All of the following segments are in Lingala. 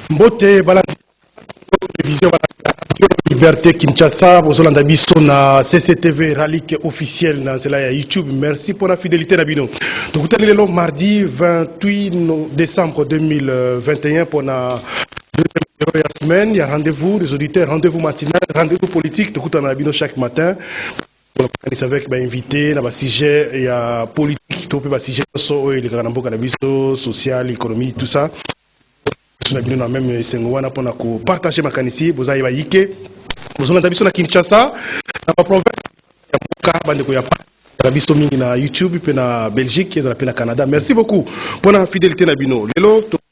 Mbote balance télévision Liberté Kinshasa, Bozolanda Bisso na CCTV Ralik officiel na cela YouTube. Merci pour la fidélité Nabino. Donc vous allez le mardi 28 décembre 2021 pour la deuxième semaine. Il y a rendez-vous des auditeurs, rendez-vous matinal, rendez-vous politique. Donc vous allez chaque matin. C'est avec invité, dans le sujet, il y a politique, tout le sujet, social, économie, tout ça. Nous avons même pour partager ma canisse, vous avez yike, vous avez na Kinshasa, dans la province, il y a na YouTube, puis na Belgique, il y a na Canada. Merci beaucoup pour la fidélité Nabino.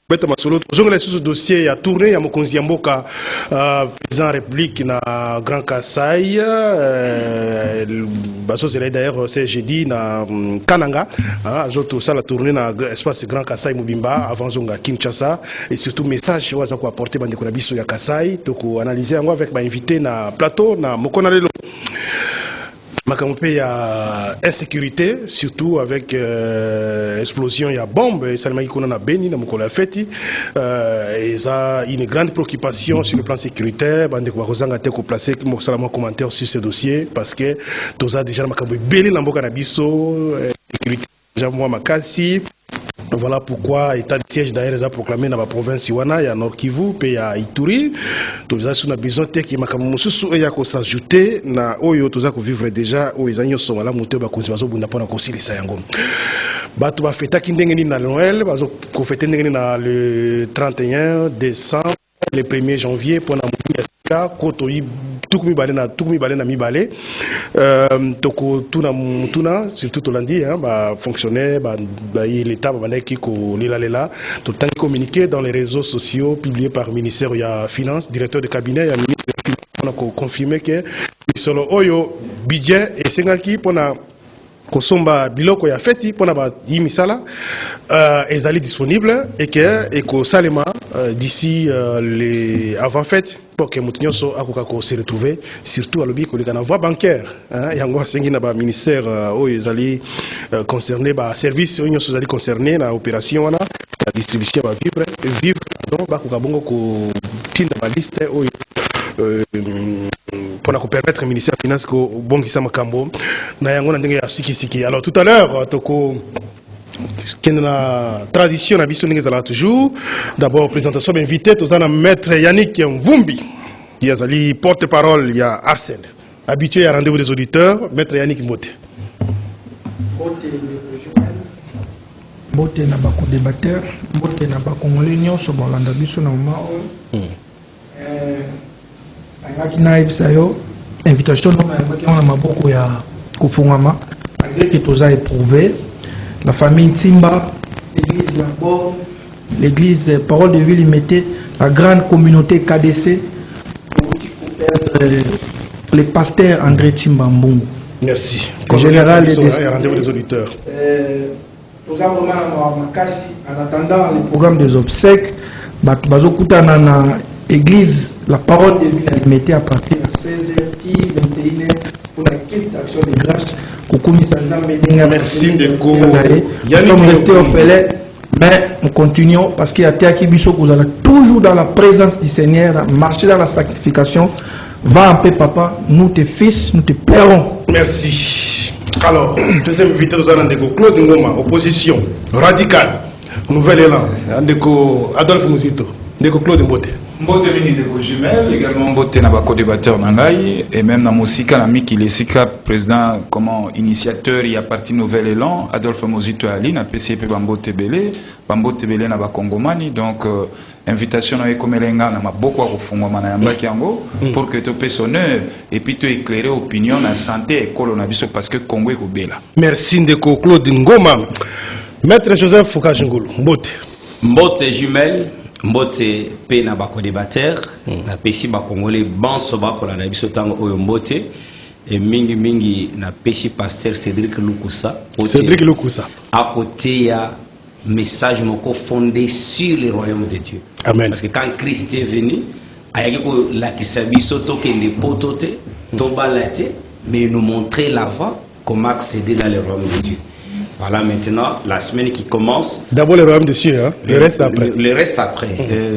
Ce dossier a tourné à Mokonzi Mboka, président République na Grand Kassai, d'ailleurs c'est jeudi na Kananga, tout ça la tournée na espace Grand Kassai Mubimba avant zonga Kinshasa et surtout message waza ko apporter bande ko na biso ya Kassai donc analyser avec ma invité na plateau na Mokona lelo. Il y a insécurité, surtout avec explosion, il y a bombe, et ça a béni dans mon feti. Et ça une grande préoccupation sur le plan sécuritaire. Il y a placé un commentaire sur ce dossier parce que tout ça déjà béni dans le sécurité déjà moi makasi. Voilà pourquoi l'état de siège d'ailleurs a proclamé dans la province Iwana, il y a Nord Kivu, puis il y a Ituri. Tout ça, on a besoin de qu'il y ait s'ajouter na oyo tout ça qu'on vivre déjà aux años sont là monter ba conservation bunda pona kosili sayango. Ba tu va fêter kindengeni na Noël, ba zo ko fêter ndengeni na le 31 décembre, le 1er janvier pona muya koto tukumi balena mi balé toko tuna surtout to lundi ba fonctionnaire ba l'état ba ki ko lela tout le temps communiqué dans les réseaux sociaux publiés par ministère il y a finance directeur de cabinet il y a ministre on a confirmé que solo oyo budget et sengaki pona kosomba biloko ya feti pona ba yimisala ezali disponible et que eko salema d'ici les avant fête pour que Moutinhoso a se retrouver surtout à l'objet que les voie bancaire et en gros c'est un ministère où ils allaient concerner bah service où ils allaient concerner la opération la distribution va vivre donc bah kubongo ko tinda ba liste où pour la permettre le ministère des Finances ko bongi sama kambo na yango na ndenge ya sikisiki. Alors tout à l'heure toko la tradition a toujours d'abord présentation invité tous un maître Yannick Mvumbi qui est porte-parole il y a Arsène habitué à rendez-vous des auditeurs maître Yannick Mbote Mbote na bako débatteur Mbote na bako ngolenion so bolanda biso na mao ayaki na ibisayo invitation na maboko ya kufungama malgré que tous a éprouvé. La famille Timba, l'église Lambord, l'église Parole de Ville mettait la grande communauté KDC pour perdre le pasteur André Timba Mbungu. Merci. Le général des auditeurs. Nous avons en attendant le programme des obsèques, l'église La Parole de Ville mettait à partir de 16h, 21h pour la quête d'action de grâce. Merci de nous sommes restés orphelins, mais nous continuons parce qu'il y a Théaki Bisso que vous allez toujours dans la présence du Seigneur, marcher dans la sanctification. Va en paix, papa. Nous, tes fils, nous te plairons. Merci. Alors, deuxième invité, nous allons Claude Ngoma, opposition radicale, nouvel élan. Adolphe Mouzito, Claude Mbote. Mbote mini de Jumel, également Mbote na bako débatteur nangai et même na Mosika na Miki Lesika président comment initiateur il y a parti nouvel élan Adolphe Mozito Ali na PCP Bambote Belé na bakongomani donc invitation na ekomelenga na maboko ya kufungwa na yambaki yango pour que to personnel et puis to éclairer opinion na santé école na biso parce que Congo ekobela. Merci ndeko Claude Ngoma. Maître Joseph Fukajingulu Mbote Jumel Mbote pe na bako débatteur na pesi ba congolais banso ba ko na biso tango oyo Mbote et mingi na pesi pasteur Cédric Lukusa à côté ya message moko fondé sur le royaume de Dieu. Amen. Parce que quand Christ est venu ayaki ko la kisabiso to ke ne potote to balate mais nous montrer la voie comment accéder dans le royaume de Dieu. Voilà, maintenant, la semaine qui commence. D'abord le royaume des cieux, hein? Le reste après. Le reste après.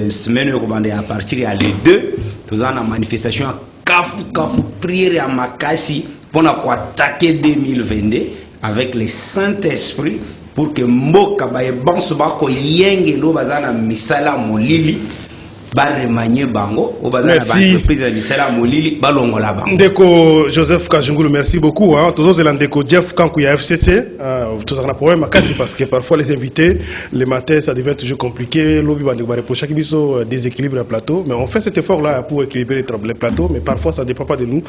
Semaine à partir de les 2, nous avons une manifestation à Kafu, prière à Makassi pour attaquer 2022 avec le Saint-Esprit pour que Mboka baye banso bako yenge lo bazana misala molili ba remanier bango o bazana ba entreprise la misala molili balongola bango. Ndeko Joseph Kajungulu, merci beaucoup, hein. Tous les Ndeko Jeff Kankuya FCC, tout ça on a problème parce que parfois les invités le matin ça devient toujours compliqué, lobby va reprocher qu'il y a déséquilibre à plateau, mais on fait cet effort là pour équilibrer les plateaux, mais parfois ça ne dépend pas de nous.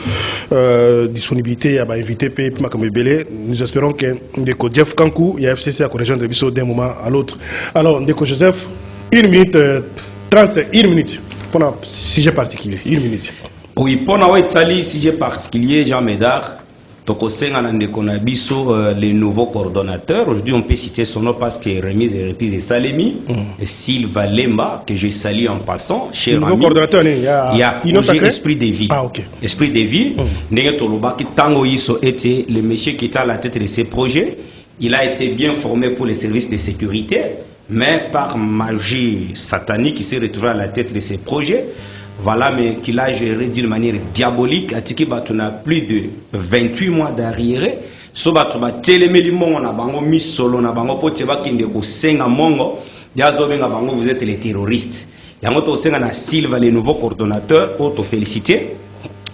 Disponibilité à invité puis Makamebele, nous espérons que Ndeko Jeff Kankuya FCC a rejoindre biso d'un moment à l'autre. Alors Ndeko Joseph, 1 minute 31 minutes pour un sujet particulier. 1 minute. Oui, pour un sujet particulier, Jean Médard, les nouveaux coordonnateurs. Aujourd'hui, on peut citer son nom parce que remise et reprise de Salemi, et Sylvain Lemba, que je salue en passant. Cher nouveau coordonnateur, il y a Esprit de vie. Ah, ok. Esprit de vie. Tango Iso était le monsieur qui est à la tête de ces projets. Il a été bien formé pour les services de sécurité. Mais par magie satanique, il s'est retrouvé à la tête de ces projets. Voilà, mais qu'il a géré d'une manière diabolique. Atiki Batuna plus de 28 mois d'arriéré. So Batuma télémélimon, on a bango mis solo, on a bango poteba kindeko senga mongo. Yazo benga bango, vous êtes les terroristes. Yangoto senga na Silva, les nouveaux coordonnateurs, auto félicité.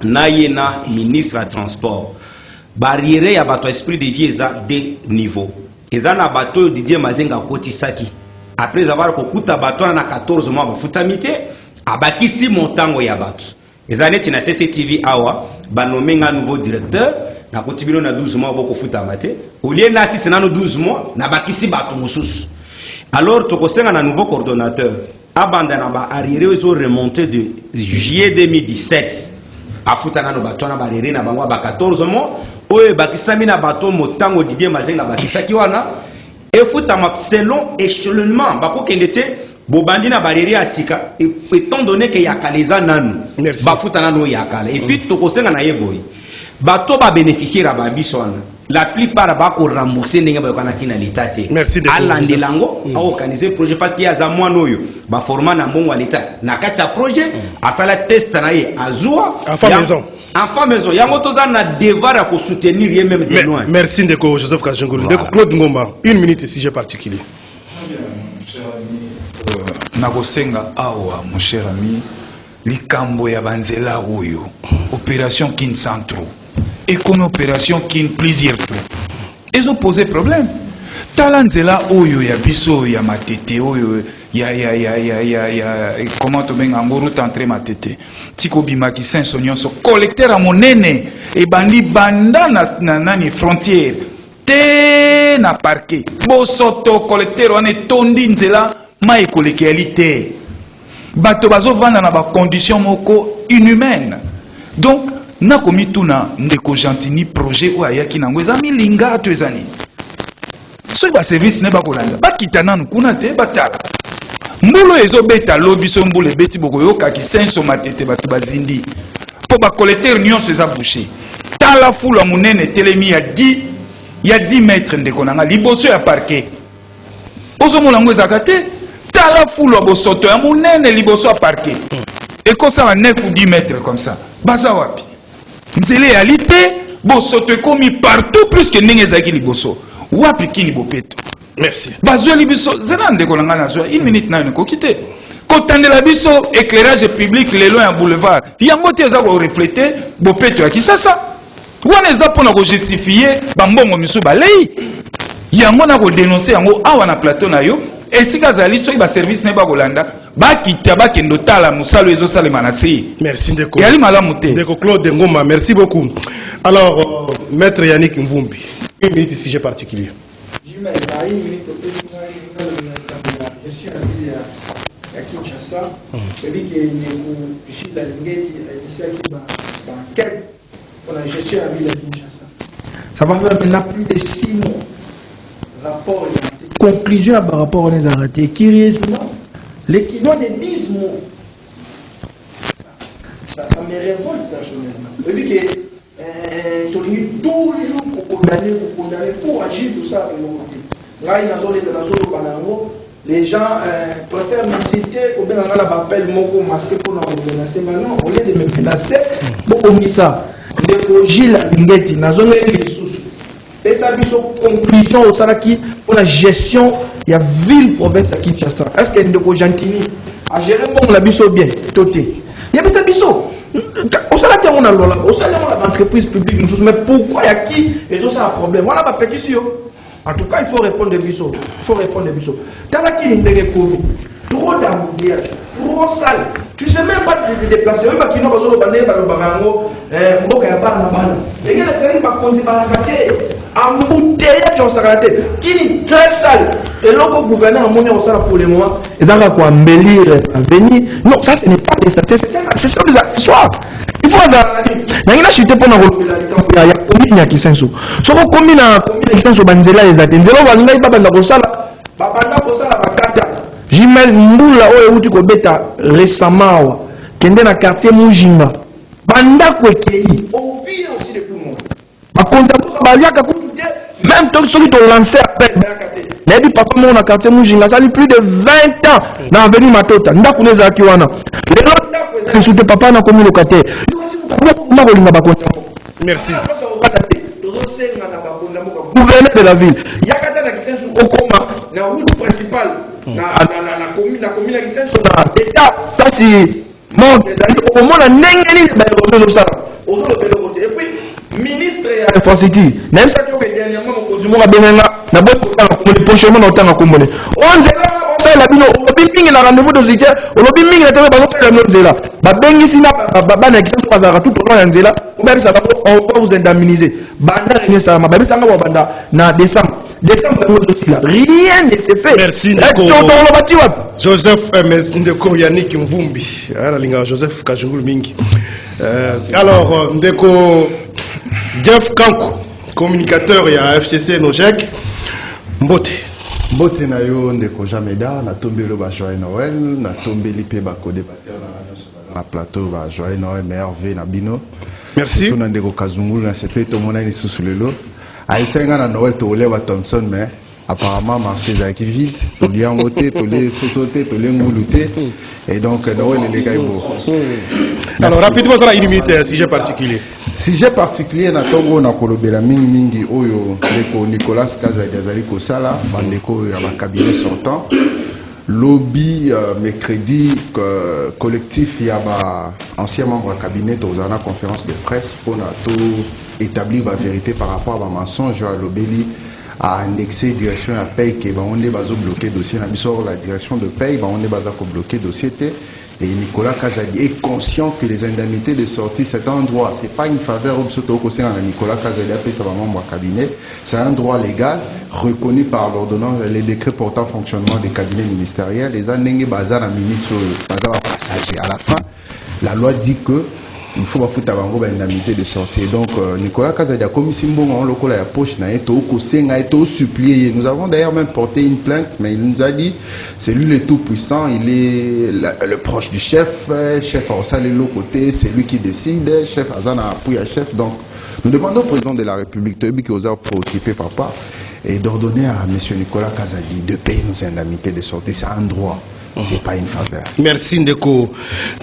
Nayena, ministre à transport. Barrière ya bato esprit de vie, eza des niveaux. Eza na bato Didier Mazenga Kotisaki. Après avoir kokuta bato na 14 mois bafutamite, abakisi montango ya bato. Ezaneti na CCTV awa, banomenga nouveau directeur, na kotibino na 12 mois boko futamate. Olie na 6 na 12 mois, na bakisi bato mosusu. Alors tokosenga na nouveau coordonnateur, abanda na ba arriéré ils ont remonté de juillet 2017. Afuta na no bato na ba arriéré na bango ba 14 mois. Oye bakisami na bato motango Didier Mazenga bakisaki wana. Et foutama selon échelonnement bako kendete bobandi na barrière asika étant donné que yakaleza nanu ba futa nanu yakala et puis tokosenga na yeboyi bato ba bénéficier la babisona la plupart ba ko rembourser ndenge ba kana kina l'état te alandelango a organiser projet parce qu'il y a za mwana oyo ba forma na mbongo à l'état na kati ya projet asala test na ye azua enfant maison. Enfant maison, yango toza na devoir à soutenir rien même de loin. Merci Ndeko Joseph Kajungulu. Ndeko Claude Ngomba, 1 minute sujet particulier. Nakosenga awa mon cher ami, likambo ya banzela oyo, opération Kin Centro. Et comme opération Kin plusieurs trous. Ils ont posé problème. Talanzela oyo ya biso ya matete oyo comment to benga ngoro tentre matete tiko bimaki senso nyonso collecteur à monene et bandi banda na nani frontière te na parquet bosoto collecteur on est tondi nzela ma écolégalité bato bazo vanda na ba condition moko inhumaine donc na komituna ndeko gentini projet o ayaki nango ezami linga to ezani so ba service ne ba kolanda ba kitana nkuna te batala mbulo ezobeta lobiso mbule beti boko yoka ki senso matete batu bazindi po ba collecteur nyonso eza bouché tala fula munene telemi ya 10 mètres ndeko nanga liboso ya parquet ozo molango ezakate tala fula bosoto ya munene liboso ya parquet ekosa na 9 ou 10 mètres comme ça baza wapi nzele ya lité bosoto ekomi partout plus que ndenge ezaki liboso wapi kini bopeto. Merci. Bazoueli biso zenande kolanga na zo 1 minute na ko kité. Kotandela biso éclairage public le long ya boulevard. Yango te za ko refléter bopeto ya Kisasa. Wana za pona ko justifier bambongo misu balei. Yango na ko dénoncer yango awa na plateau na yo. Esika zali so ba service ne ba kolanda ba kita ba kendo tala musalo ezo salema na si. Merci Ndeko. Yali malamu te. Ndeko Claude Ngoma, merci beaucoup. Alors maître Yannick Mvumbi, 1 minute sujet particulier. Je suis en ville à Kinshasa. Je dis que la Lingeti a initié pour la gestion à ville à Kinshasa. Ça va faire maintenant plus de 6 mois. Rapport conclusion à rapport aux arrêtés. Curieusement, l'équivalent de 10 mois. Ça me révolte personnellement. Je dis que toujours condamner pour agir tout ça. Les gens préfèrent m'insulter ou bien on appelle mon masqué pour nous menacer. Maintenant, au lieu de me menacer, beaucoup mis ça. Les Gilles Ngeti, na zone les sous. Et ça a conclusion au Salaki pour la gestion de la ville province à Kinshasa. Est-ce qu'il y a une Gentini à gérer mon la biso bien, toté. Il y a des biso. Au Salaki, on a l'entreprise publique, mais pourquoi il y a qui et tout ça un problème? Voilà ma pétition. En tout cas, il faut répondre des bisous. Il faut répondre des bisous. T'as là qui est trop d'embouteillage, trop sale. Tu sais même pas te déplacer. Oui, qui n'ont pas besoin de bander, le barango, il n'y a pas de balle. Les gars, c'est pas comme si par la carte. Embouteillage en sarate. Qui est très sale. Et là, le gouverneur a monnaie au salaire pour les mois. Ils ont quoi embellir, venir. Non, ça, ce n'est pas des statistiques. C'est sur des accessoires. Il faut azalaki. Nangina chité pour na kolobela likambo ya commune ya Kisenso. Soko commune na Kisenso banzela ezate. Nzela balinga ibabanda kosala. Babanda kosala bakata. Jimel mbula oyo uti ko beta récemment kende na quartier Mujinga. Banda ko ekei. Au pire aussi de tout le monde. Ba contact ba yaka kututé même tant ceux qui ont lancé appel bakate. Nabi papa mo na quartier Mujinga ça li plus de 20 ans na avenue Matota. Ndako neza kiwana. Le soutien papa na commis locataire. Merci. Gouverneur de la ville. Yakata na Kisenso okoma na route principale na commune na Kisenso na état parce manque au moins na nengeli ba réseau ça. Ozo le côté et puis ministre ya infrastructure. Même ça que dernièrement mon condumo ka benga na bon na prochainement na tanga kombone. On la bino olobi mingi na rendez-vous de zité olobi mingi na tebe balo faire nzela babengi sina bana Kisenso bazaka tout au long ya nzela on va vous indemniser banda rien ça ma babisa nga banda na décembre aussi là rien ne s'est fait. Merci Joseph Ndeko Yannick Mvumbi la linga Joseph Kajungulu mingi alors Ndeko Jeff Kankou communicateur ya FCC Nojek Mbote na yo Ndeko Jameda na tombelo ba joyeux Noël na tombeli pe ba co-débatteur na plateau ba joyeux Noël meilleur vœu na bino. Merci. Tout na Ndeko Kazungulu na CP to mona ni susulelo. Aïtsenga na Noël to lewa Thompson mais apparemment marché zaki vide to li angoté to les sosoté to les nguluté et donc Noël les gars beau. Alors rapidement dans la minute sujet particulier. Sujet particulier na tongo na kolobela mingi oyo Ndeko Nicolas Kazadi Kosala bandeko ya ba cabinet sortant lobby mercredi collectif ya ba ancien membre du cabinet aux ana conférence de presse pour na tout établir la vérité par rapport à ma mensonge à l'obéli à indexer direction à paye que on est basé bloqué dossier na biso la direction de paye on est basé bloqué dossier et Nicolas Kazadi est conscient que les indemnités de sortie c'est un droit, c'est pas une faveur surtout au sein de Nicolas Kazadi a fait sa membre du cabinet, c'est un droit légal reconnu par l'ordonnance les décrets portant fonctionnement des cabinets ministériels les années bazar à minute sur bazar passager à la fin la loi dit que il faut pas foutre avant l'indemnité de sortie. Donc Nicolas Kazadi a commis simbon en local à poche na eto kosenga eto supplié. Nous avons d'ailleurs même porté une plainte, mais il nous a dit c'est lui le tout puissant, il est le proche du chef, chef à Osale l'autre côté, c'est lui qui décide, chef Azana appuie à chef. Donc nous demandons au président de la République qui osera préoccuper papa et d'ordonner à monsieur Nicolas Kazadi de payer nos indemnités de sortie. C'est un droit. C'est pas une faveur. Merci Ndeko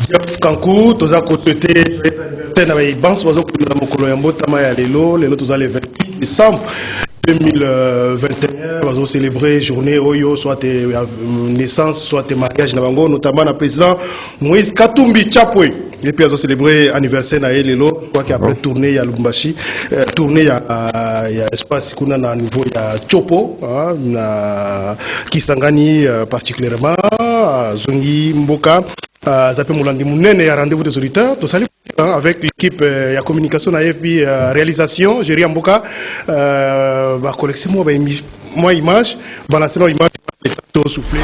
Jeff Kankou, toza côté anniversaire na banse wazo na mokolo ya mbotama ya lelo toza le 28 décembre 2021 wazo célébrer journée oyo soit naissance soit mariage na bango notamment na président Moïse Katumbi Chapwe et puis wazo célébrer anniversaire na lelo quoi qu'après tournée ya Lubumbashi tournée ya espace kuna na niveau ya Chopo na Kisangani particulièrement Zongi Mboka Zapé Moulandi Mounene a rendez-vous des auditeurs. Tout salut avec l'équipe de communication de AFB réalisation. Géry Mboka va collecter moi image, va lancer l'image soufflé.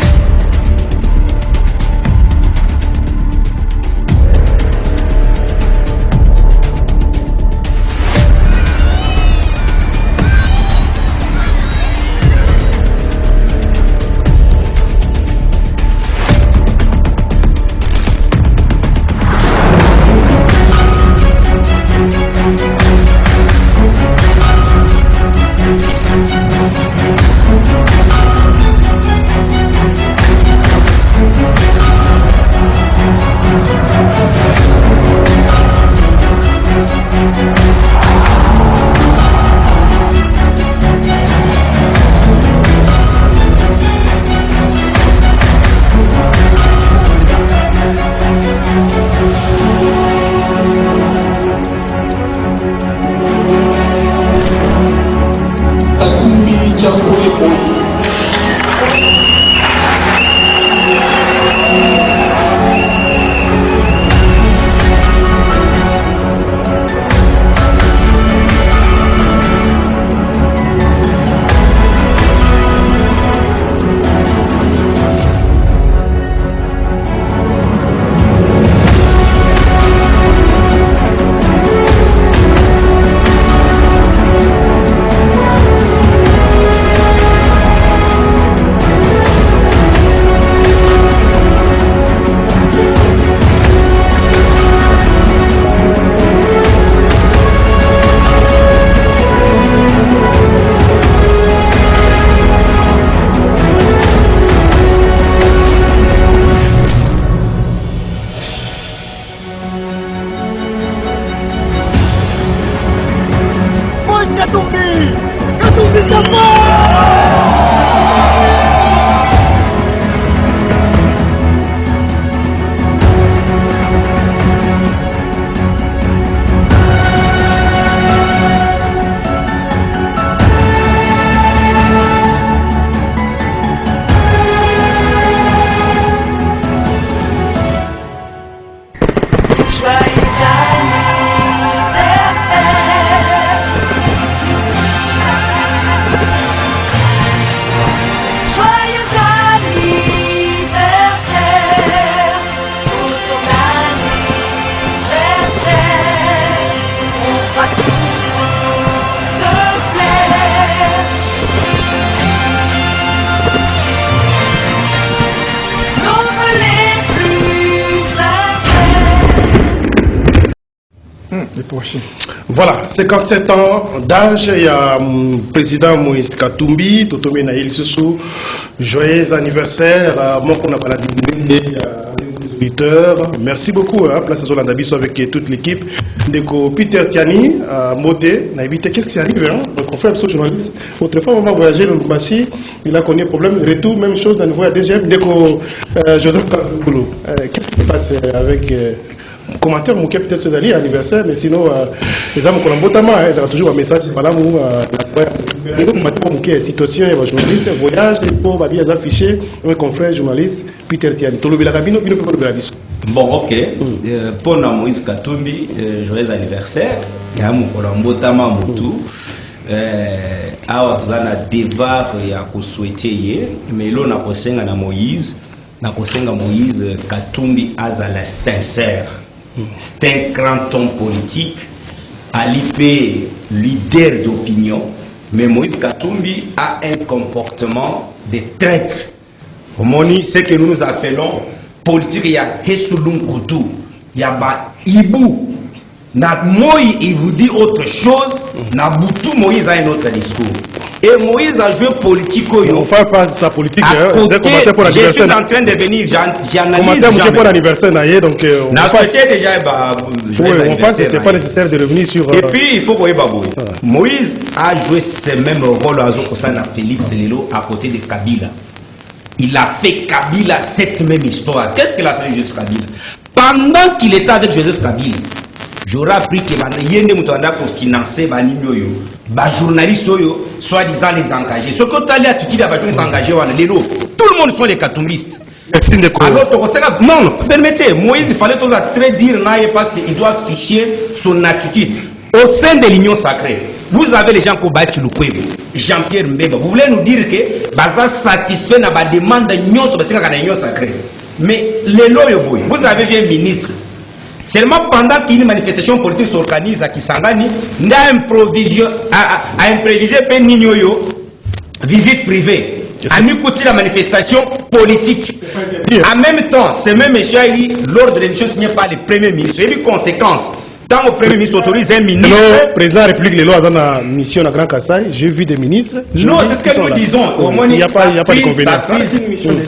les prochains. Voilà, 57 ans d'âge, il y a président Moïse Katumbi, Totomé Naïl Soussou, joyeux anniversaire, mon qu'on a baladé, auditeurs. Merci beaucoup, place à Zolandabiso avec toute l'équipe. Ndeko Peter Tiani, Moté, qu'est-ce qui arrive, hein? Notre confrère journaliste. Autrefois, on va voyager le Lumbashi, il a connu problème, retour, même chose dans le voyage DGM. Ndeko Joseph Kaboulou, qu'est-ce qui se passe avec commentaire, mon peut-être ce alliés anniversaire, mais sinon, les hommes qu'on a notamment, il y a toujours un message, voilà, la situation, journaliste, voyage, et pour bien afficher, un confrère journaliste, Peter Tiani. Bon, ok. Pour Moïse Katumbi, joyeux anniversaire. Il y a mon notamment Moutou. Alors, tu as un débat à souhaiter, mais là, on a Moïse. Moïse Katumbi a la sincère. C'est un grand homme politique, à l'IP leader d'opinion, mais Moïse Katumbi a un comportement de traître. Ce que nous appelons politique, il y a Hesulun Koutou, il y a Ibou. Moïse, il vous dit autre chose, Naboutou, Moïse a un autre discours. Et Moïse a joué politique. On ne fait pas sa politique. Je suis en train de venir, j'analyse. Pour l'anniversaire, donc. On pense que ce n'est pas nécessaire de revenir sur. Et puis, il faut que Moïse a joué ce même rôle à Félix Lelo à côté de Kabila. Il a fait Kabila cette même histoire. Qu'est-ce qu'il a fait Joseph Kabila? Pendant qu'il était avec Joseph Kabila, j'aurais appris que les financer les journalistes, soi-disant les engagés. Ce que tu as dit à tout les engagés, tout le monde sont les katumbistes. Alors, non, permettez, Moïse, il fallait très dire parce qu'il doit afficher son attitude. Au sein de l'Union sacrée, vous avez les gens qui ont battu le Kouébou, Jean-Pierre Mbeba. Vous voulez nous dire que Baza satisfait na ba demande de l'Union sacrée. Mais les loyaux, vous avez vu un ministre. Seulement pendant qu'une manifestation politique s'organise à Kisangani, il a improvisé visite privée. A mis côté la manifestation politique. En même temps, ce même monsieur a dit, lors de l'émission signée par le Premier ministre, il y a eu conséquence. Tant le Premier ministre autorise un ministre. Le président de la République, les lois dans la mission à Grand Kassai, j'ai vu des ministres. Non, c'est ce que nous disons. Il n'y a pas d'inconvénient.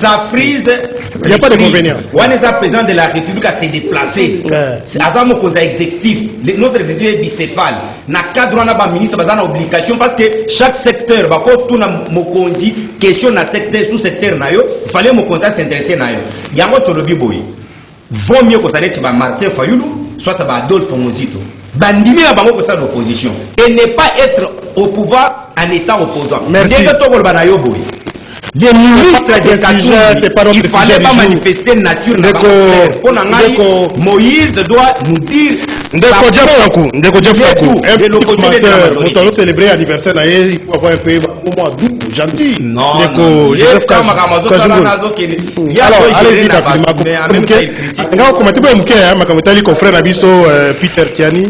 Ça frise. Il n'y a pas d'inconvénient. On est le président de la République à se déplacer. C'est avant mon exécutif. Notre exécutif est bicéphale. Na cadre on a ministre basé en obligation parce que chaque secteur va quand tout na mokondi question na secteur sous secteur na yo, il fallait mon compte s'intéresser na yo. Yango tolobi boy. Vaut mieux que ça n'ait pas Martin Fayoulou. Soit Adolphe Mozito. Bandimi na bango ça l'opposition et ne pas être au pouvoir en étant opposant. Merci. Les ministres de Katumbi, il ne fallait pas manifester nature. Moïse doit nous dire. Nous allons célébrer l'anniversaire, il faut avoir un peu gentil. Non, Peter Tiani,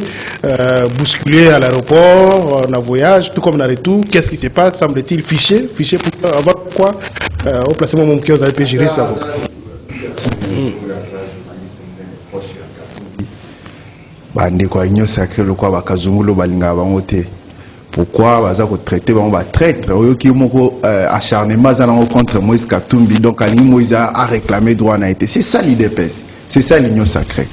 bousculé à l'aéroport, en voyage, tout comme dans le retour. Qu'est-ce qui se passe? Semble-t-il fiché pour avoir quoi? Au placement mon cœur, vous allez gérer ça. Bandeko Union sacrée le quoi bakazungulo balinga bangote. Pourquoi baza ko traiter bango ba traître oyoki moko acharnement za nango contre Moïse Katumbi donc ali Moïse a réclamé droit na été. C'est ça l'IDPS. C'est ça l'Union sacrée.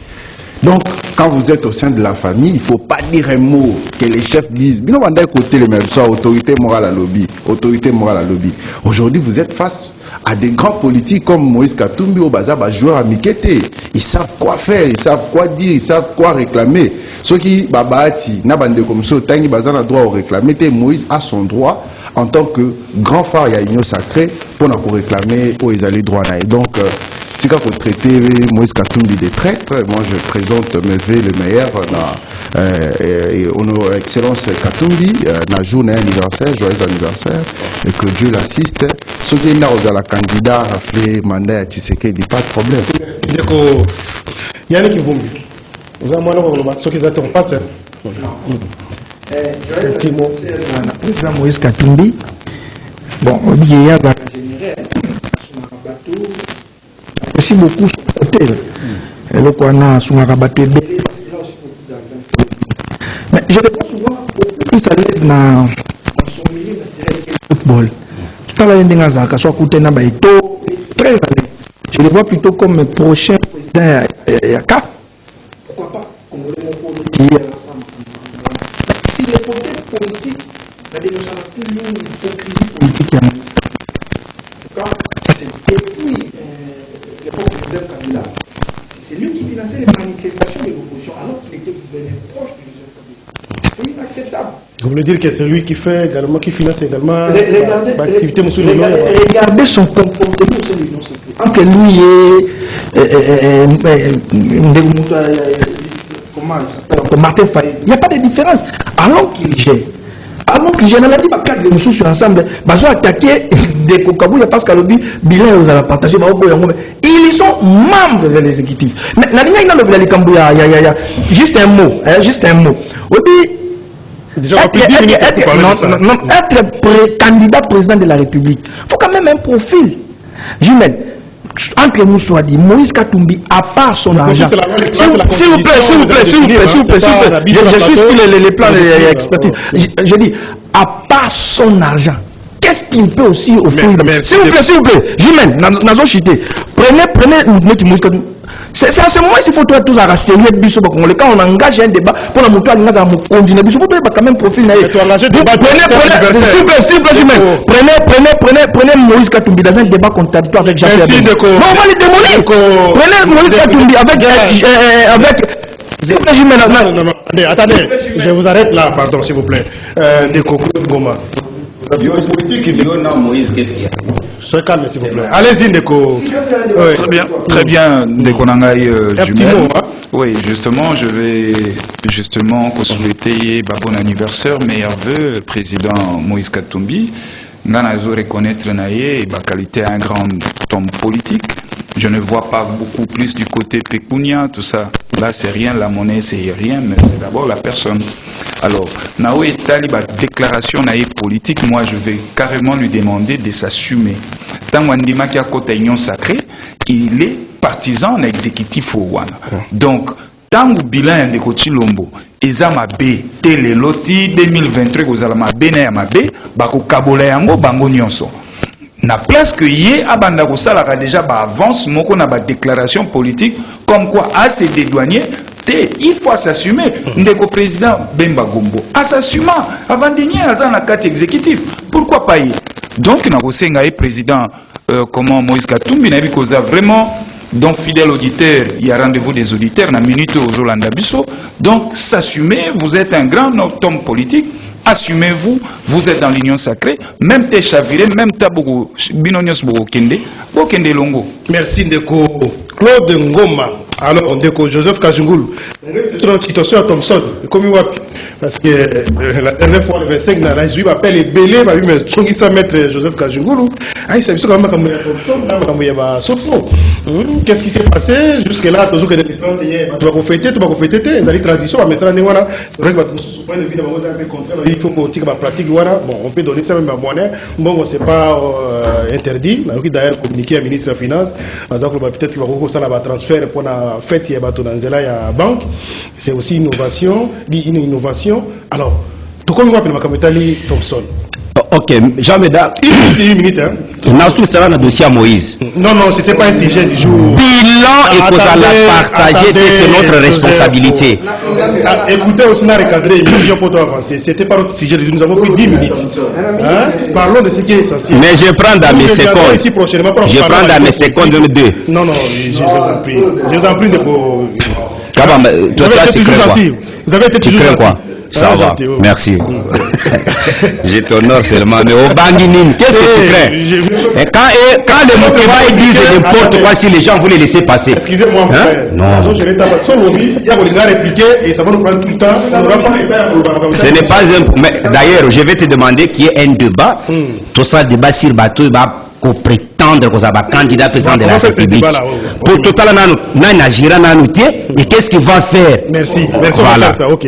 Donc, quand vous êtes au sein de la famille, il ne faut pas dire un mot que les chefs disent. Bino banda côté les mêmes, soit autorité morale à lobby, autorité morale à lobby. Aujourd'hui, vous êtes face à des grands politiques comme Moïse Katumbi au Bazaba, joueurs à Mikete. Ils savent quoi faire, ils savent quoi dire, ils savent quoi réclamer. Ceux qui babati, n'abandent comme ça, tangi bazana droit au réclamer. Moïse a son droit en tant que grand phare à l'Union sacrée pour réclamer où ils allaient droit. Donc, si quand vous traitez Moïse Katumbi des traîtres, moi je présente mes vœux le meilleur à Excellence Katumbi, na journée anniversaire, joyeux anniversaire, et que Dieu l'assiste. Ce qui est là aux la candidat a fait mandat à Tshisekedi, pas de problème. Yannick Vumbi, vous avez moi ce qu'ils attendent pas. Président Moïse Katumbi, bon, on dit qu'il y a aussi beaucoup sur le côté. Et le quoi na sur un rabattu parce que là aussi beaucoup plus à l'aise dans son milieu naturel que le football. Tout à l'heure, il y a un gars qui a côté d'un bateau, très à l'aise. Je le vois plutôt comme prochain président à CAF. Pourquoi pas Congolais mon politique ensemble. Si les contextes politiques, la dénonciation a toujours une hypocrisie politique. En tout cas, c'est depuis l'époque de Joseph Kabila. C'est lui qui finançait les manifestations de l'opposition alors qu'il était gouverneur proche de Joseph Kabila. C'est inacceptable. Vous voulez dire que c'est lui qui fait également, qui finance également l'activité musulmane. Regardez son comportement au sein de l'Union sacrée. Entre lui et comment il s'appelle, Martin Fayet, il n'y a pas de différence. Alors qu'il gère. Alors que j'ai dit que cadre nous sommes ensemble, ils ont attaqué des Kokabouya parce que le bilan vous allez partager. Ils sont membres de l'exécutif. Mais la ligne il y a juste un mot, juste un mot. Déjà, être candidat président de la République, il faut quand même un profil. Jumel, entre nous soit dit, Moïse Katumbi, à part son argent. S'il vous plaît, je suis sur les plans expertise. Je dis, à part son argent, qu'est-ce qu'il peut aussi offrir? S'il vous plaît, Jumel, nous chité. Prenez notre Moïse Katumbi. C'est à ce moment qu'il faut tous arracher quand on engage un débat pour la montée à continuer. Il faut quand même profil. Prenez Moïse Katumbi dans un débat contradictoire avec Jacques Merci. Non, on va les démolir. Prenez Moïse Katumbi avec non. Attendez, je vous arrête là, pardon, s'il vous plaît. De conclure, Goma. Moïse, qu'est-ce qu'il y a? Soyez calme, s'il vous plaît. Allez-y, Ndeko. Très bien, Ndeko Nangaï. Oui, justement, je vais souhaiter bon anniversaire, meilleurs vœux, président Moïse Katumbi. Nganazo reconnaître Naye, qualité un grand homme politique. Je ne vois pas beaucoup plus du côté pécunia, tout ça. Là, c'est rien, la monnaie, c'est rien, mais c'est d'abord la personne. Alors, Naoé Taliba, déclaration naïe politique, moi, je vais carrément lui demander de s'assumer. Tant Wandima qui a côté union sacrée, il est partisan de l'exécutif au Wana. Donc, tant que bilan de Kochilombo, Ezama B, Télé Loti 2023, Ozalama B, Nayama B, Bako Kabola Yango, Bango Nyonso. Na place que yé abanda ko sala déjà ba avance moko na ba déclaration politique comme quoi à se dédouaner il faut s'assumer ndeko président Bemba Gombo à s'assumer avant dernier à la carte exécutif pourquoi pas y donc na ko senga et président comment Moïse Katumbi na bi koza vraiment donc fidèle auditeur il y a rendez-vous des auditeurs na minute aux Jolanda Bisso donc s'assumer vous êtes un grand homme politique. Assumez-vous, vous êtes dans l'union sacrée, même t'es chaviré, même t'as beaucoup, binonios beaucoup kende longo. Merci Ndeko Claude Ngoma. Alors Ndeko Joseph Kajungulu. C'est une situation à Thompson, comme il parce que la dernière fois le 25 na rajoui appelle les belé, bah oui mais songi ça maître Joseph Kajungulu. Ah il s'est quand même comme Thompson, comme il y a Sofo. Qu'est-ce qui s'est passé jusque là toujours que les 30 hier, tu vas fêter, dans les traditions, mais ça n'est voilà, c'est vrai que notre point de vue d'abord un peu contraire, il faut qu'on tire ma pratique voilà, bon on peut donner ça même à monnaie, bon c'est pas interdit, là qui d'ailleurs communiqué à ministre des Finances, donc peut-être qu'il va beaucoup ça là transfert pour la fête il y a bateau dans la banque, c'est aussi une innovation. Alors, tout comme moi, je Thompson. Ok, Jean-Médard. Une minute, hein. On a souscrit un dossier à Moïse. Non, c'était pas un sujet du jour. Bilan et qu'on a partagé, c'est notre responsabilité. Écoutez, aussi, on a recadré une mission pour avancer. C'était pas notre sujet du jour. Nous avons pris 10 minutes. Hein? Parlons de ce qui est essentiel. Mais je prends dans mes secondes. Je prends dans mes secondes 2. Non, je vous en prie. Je vous en prie de vous. Toi, tu crains quoi? Vous avez été toujours quoi? Ça va, merci. Je t'honore seulement. Mais au Banguinine, qu'est-ce que tu crains? Et quand les Mokéba disent n'importe quoi, si les gens voulaient laisser passer. Excusez-moi, frère. Non. Il y a un répliquer et ça va nous prendre tout le temps. Ce n'est pas un. Mais d'ailleurs, je vais te demander qu'il y ait un débat. Tout ça, débat sur bateau, il va prétendre que ça va candidat président de la République. Pour tout à l'heure, et qu'est-ce qu'il va faire? Merci. Voilà. Ça, ok,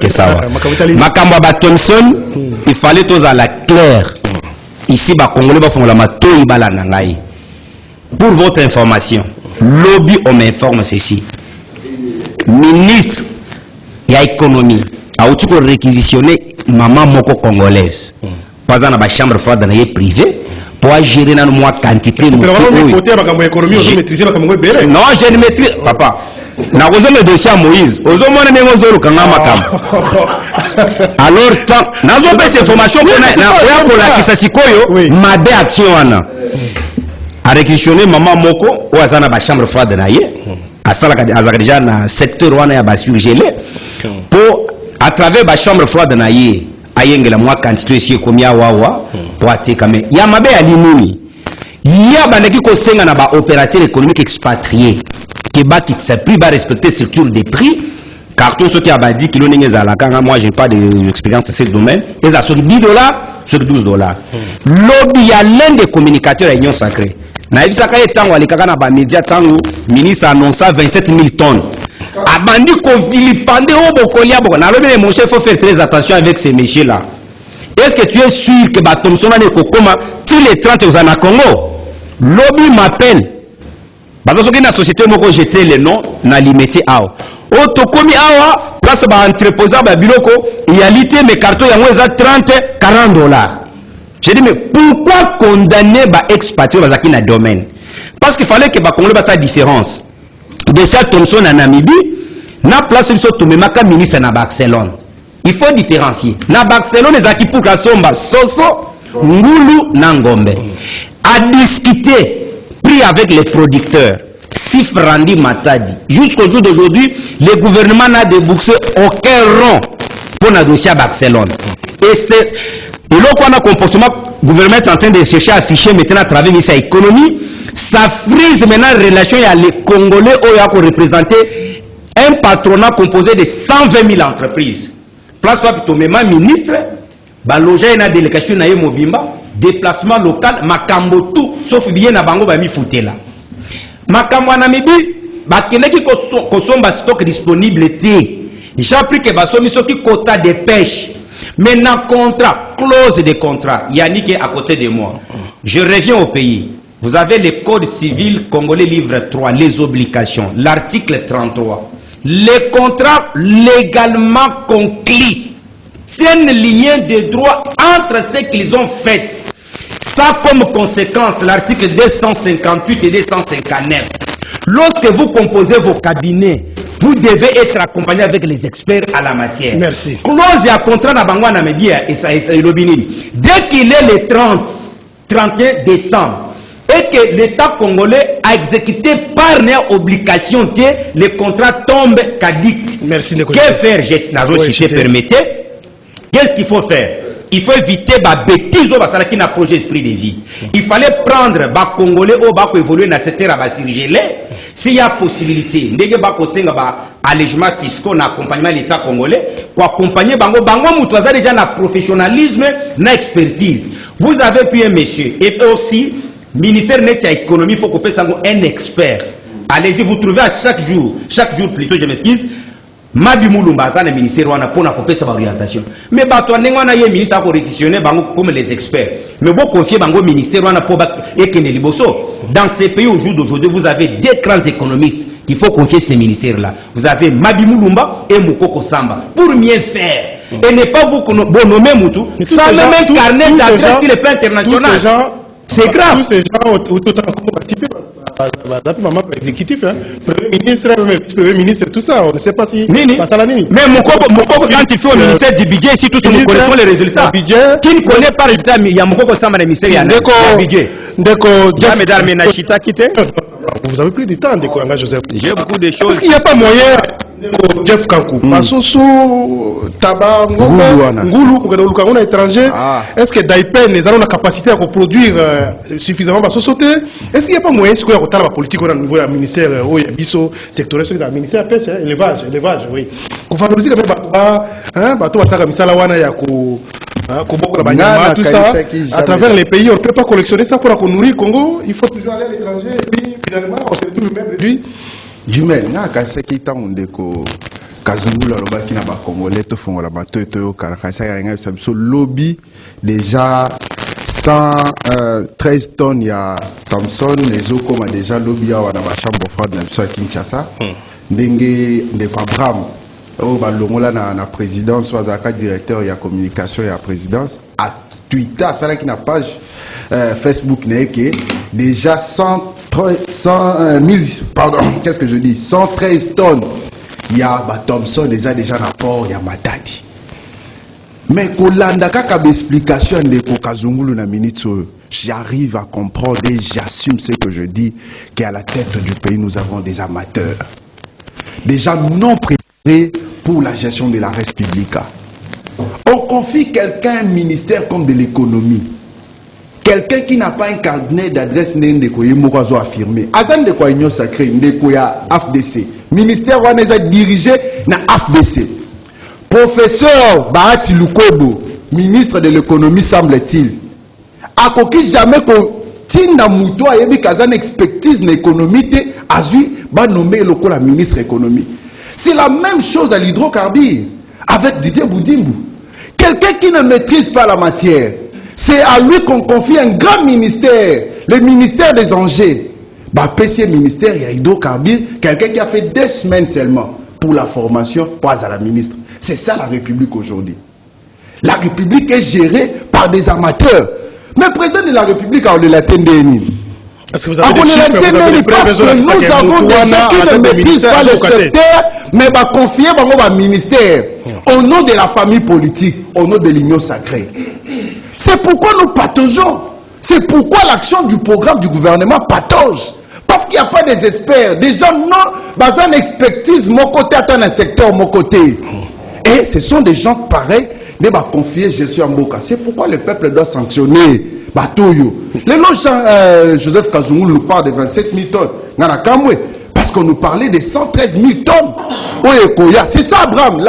ça va. Makamba Thompson, il fallait tous à la claire. Ici, Congolais va faire la mato ibala nangai. Pour votre information, lobby on m'informe ceci. Ministre, il y a économie, a outil qu'on réquisitionner maman moko congolaise pas dans la chambre froide dans les privés pour gérer dans moi quantité non je ne maîtrise papa na kozo le dossier à Moïse ozo mona nengo zolo kanga makam alors tant nazo pe ces formations na oya ko la kisasikoyo mabe action wana a réquisitionner maman moko ou azana ba chambre froide na ye asala azaka déjà na secteur wana ya ba surgelé pour à travers la chambre froide na ye ayengela mwa quantité ici komia wawa pour ateka mais ya mabe ya limuni ya bandeki ko senga na ba opérateur économique expatrié qui ba qui s'appuie ba respecter structure des prix carton ce qui a dit kilo ninge za la kanga moi j'ai pas d'expérience dans ce domaine et ça sur $10 sur $12 lobby ya l'un des communicateurs à Union Sacrée na ibisaka etango alikaka na ba média tango ministre annonça 27 000 tonnes abandi ko vilipande au bokolia boko na lobi mon chef faut faire très attention avec ces messieurs là. Est-ce que tu es sûr que ba Thomson na ko koma tous les 30 aux ana Congo lobby m'appelle bazo soki na société moko jeter le nom na limité awa o to komi awa place ba entreposant ba biloko réalité mes cartons yango za 30-40 $. J'ai dit mais pourquoi condamner ba expatriés bazaki na domaine parce qu'il fallait que ba Congolais ba sa différence. Déjà Thomson en Namibie, na place biso tumemaka ministre na Barcelone. Il faut différencier. Na Barcelone les aki pour la somba soso ngulu na ngombe. A discuter prix avec les producteurs. Sif Randi Matadi. Jusqu'au jour d'aujourd'hui, le gouvernement n'a déboursé aucun rond pour le dossier à Barcelone. Et c'est là qu'on a comportement le gouvernement est en train de chercher à afficher maintenant à travers sa économie. Ça frise maintenant la relation avec les Congolais qui ont représenté un patronat composé de 120 000 entreprises. Place soit plutôt même ministre, loger une délégation na Mobimba, déplacement local, makambo tout, sauf bien na bango ba mi foutela. Makambo na mibi, bakene ki kosomba stock disponible ti. J'ai appris que basomi soki quota de pêche. Maintenant contrat, clause de contrat, Yannick est à côté de moi. Je reviens au pays. Vous avez le code civil congolais livre 3, les obligations, l'article 33. Les contrats légalement conclus tiennent lien de droit entre ce qu'ils ont fait. Ça comme conséquence, l'article 258 et 259. Lorsque vous composez vos cabinets, vous devez être accompagné avec les experts à la matière. Merci. Clause et contrat na bangwa na media et ça dès qu'il est le 31 décembre, et que l'État congolais a exécuté par une obligation que le contrat tombe caduc. Merci, que faire, permettez. Qu'est-ce qu'il faut faire? Il faut éviter les bêtises qui n'a projet esprit de vie. Il fallait prendre les Congolais qui évoluer dans cette terre à Sirgelé. S'il y a possibilité, il y a allègement fiscal dans l'accompagnement de l'État congolais, pour accompagner Bango. Bango Moutouaza déjà dans le professionnalisme, dans l'expertise. Vous avez pu un monsieur, et aussi, ministère de l'économie, il faut qu'on fasse un expert. Allez-y, vous trouvez à chaque jour plutôt, je m'excuse, Mabi Moulumba, le ministère pour couper sa orientation. Mais toi, n'engana yé ministre a réquisitionné comme les experts. Mais vous confiez bango ministère pour ekene liboso. Dans ces pays au jour d'aujourd'hui, vous avez deux grands économistes qu'il faut confier ces ministères-là. Vous avez Mabi Moulumba et Moukoko Samba pour mieux faire. Et ne pas vous nommer Moutou sans même un carnet d'adresse sur le plan international. C'est grave. Tous ces gens ont participé. Maman exécutif, premier ministre, tout ça, on ne sait pas si. Mais mon coco, quand il fait au ministère du budget, si tous nous connaissons les résultats. Qui ne connaît pas les résultats, il y a mon coco Samba, le ministère du budget. Vous avez plus de temps, Joseph. J'ai beaucoup de choses. Est-ce qu'il n'y a pas moyen, Jeff Kankou, Basoso, Taba, Ngoulou, on est étranger, est-ce que Daipen, nous avons la capacité à produire suffisamment Basoso? Est-ce qu'il n'y a pas moyen de faire la politique au niveau du ministère, au Bisso, secteur, le ministère de la pêche, élevage, oui. Qu'on favorise quand même, bateau, ça, comme ça, la wana, tout ça, à travers les pays, on ne peut pas collectionner ça pour nourrir le Congo, il faut toujours aller à l'étranger, et puis finalement, on se retrouve même réduit. Jumel, na kasa kita ondeko Kazungula lobaki na ba Congolais to fongola bato to karakasa ya nga sabiso lobby déjà 113 tonnes ya Thomson les eaux comme déjà lobby ya na ba chambre froide na biso ya Kinshasa ndenge de Abraham balongola na présidence soit à directeur il y a communication il y a présidence à Twitter ça là qui n'a page Facebook n'est que déjà 113 tonnes il y a Thompson déjà un apport il y a Matadi mais kolanda kaka explication de Kokazungulu na minute j'arrive à comprendre et j'assume ce que je dis qu'à la tête du pays nous avons des amateurs des gens non préparés pour la gestion de la res publica. On confie quelqu'un un ministère comme de l'économie. Quelqu'un qui n'a pas un carnet d'adresse Ndeko Yemorazo affirmé. Azan de quoi Union Sacrée, Ndeko ya AFDC. Ministère Waneza dirigé na AFDC. Professeur Bahati Lukobo, ministre de l'économie semble-t-il. A coquille jamais qu'on Tinda Mouto a yebi kazan expertise na économie te azui ba nommé loko la ministre économie. C'est la même chose à l'hydrocarbure avec Didier Boudimbu. Quelqu'un qui ne maîtrise pas la matière. C'est à lui qu'on confie un grand ministère, le ministère des Angers. Bah, PC ministère, il y a hydrocarbure, quelqu'un qui a fait 2 semaines seulement pour la formation, pas à la ministre. C'est ça la République aujourd'hui. La République est gérée par des amateurs. Mais le président de la République a eu la TNDNI. Est-ce que vous avez des chiffres, vous avez des parce que nous avons des gens qui ne maîtrisent pas le secteur, mais va confier au ministère au nom de la famille politique, au nom de l'Union sacrée. C'est pourquoi nous pataugeons. C'est pourquoi l'action du programme du gouvernement patauge. Parce qu'il n'y a pas des experts, des gens non, basés en expertise, mon côté atteint un secteur, mon côté. Et ce sont des gens pareils, mais va confier gestion en Boka. C'est pourquoi le peuple doit sanctionner. Batoyo. Les gens, Joseph Kazungu nous parle de 27 000 tonnes. Parce qu'on nous parlait de 113 000 tonnes. C'est ça, Abraham.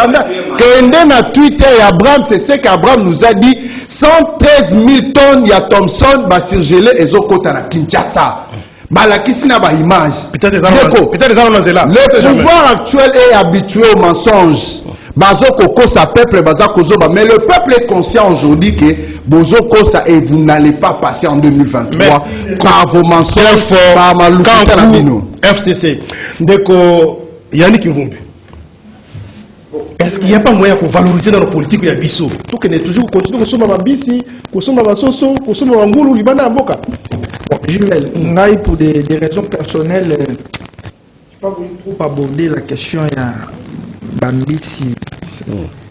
Quand on a Twitter, Abraham, c'est ce qu'Abraham nous a dit. 113 000 tonnes, il y a Thompson, Basirgelé et Zokota na Kinshasa. Balakisi na ba image. Le pouvoir actuel est habitué au mensonge. Bazoko sa peuple, Bazakozoba. Mais le peuple est conscient aujourd'hui que Bozoko ça et vous n'allez pas passer en 2023 par vos mensonges, par Maloukuta Labino. FCC. Ndeko Yannick Mvumbi. Est-ce qu'il n'y a pas moyen pour valoriser dans la politique de Bissau? Tout qu'on est toujours continuer à consommer ma bisi, consommer ma soso, consommer ma ngoulou, libana avocat. Jumel, pour des raisons personnelles, je n'ai pas voulu trop aborder la question de Bambisi.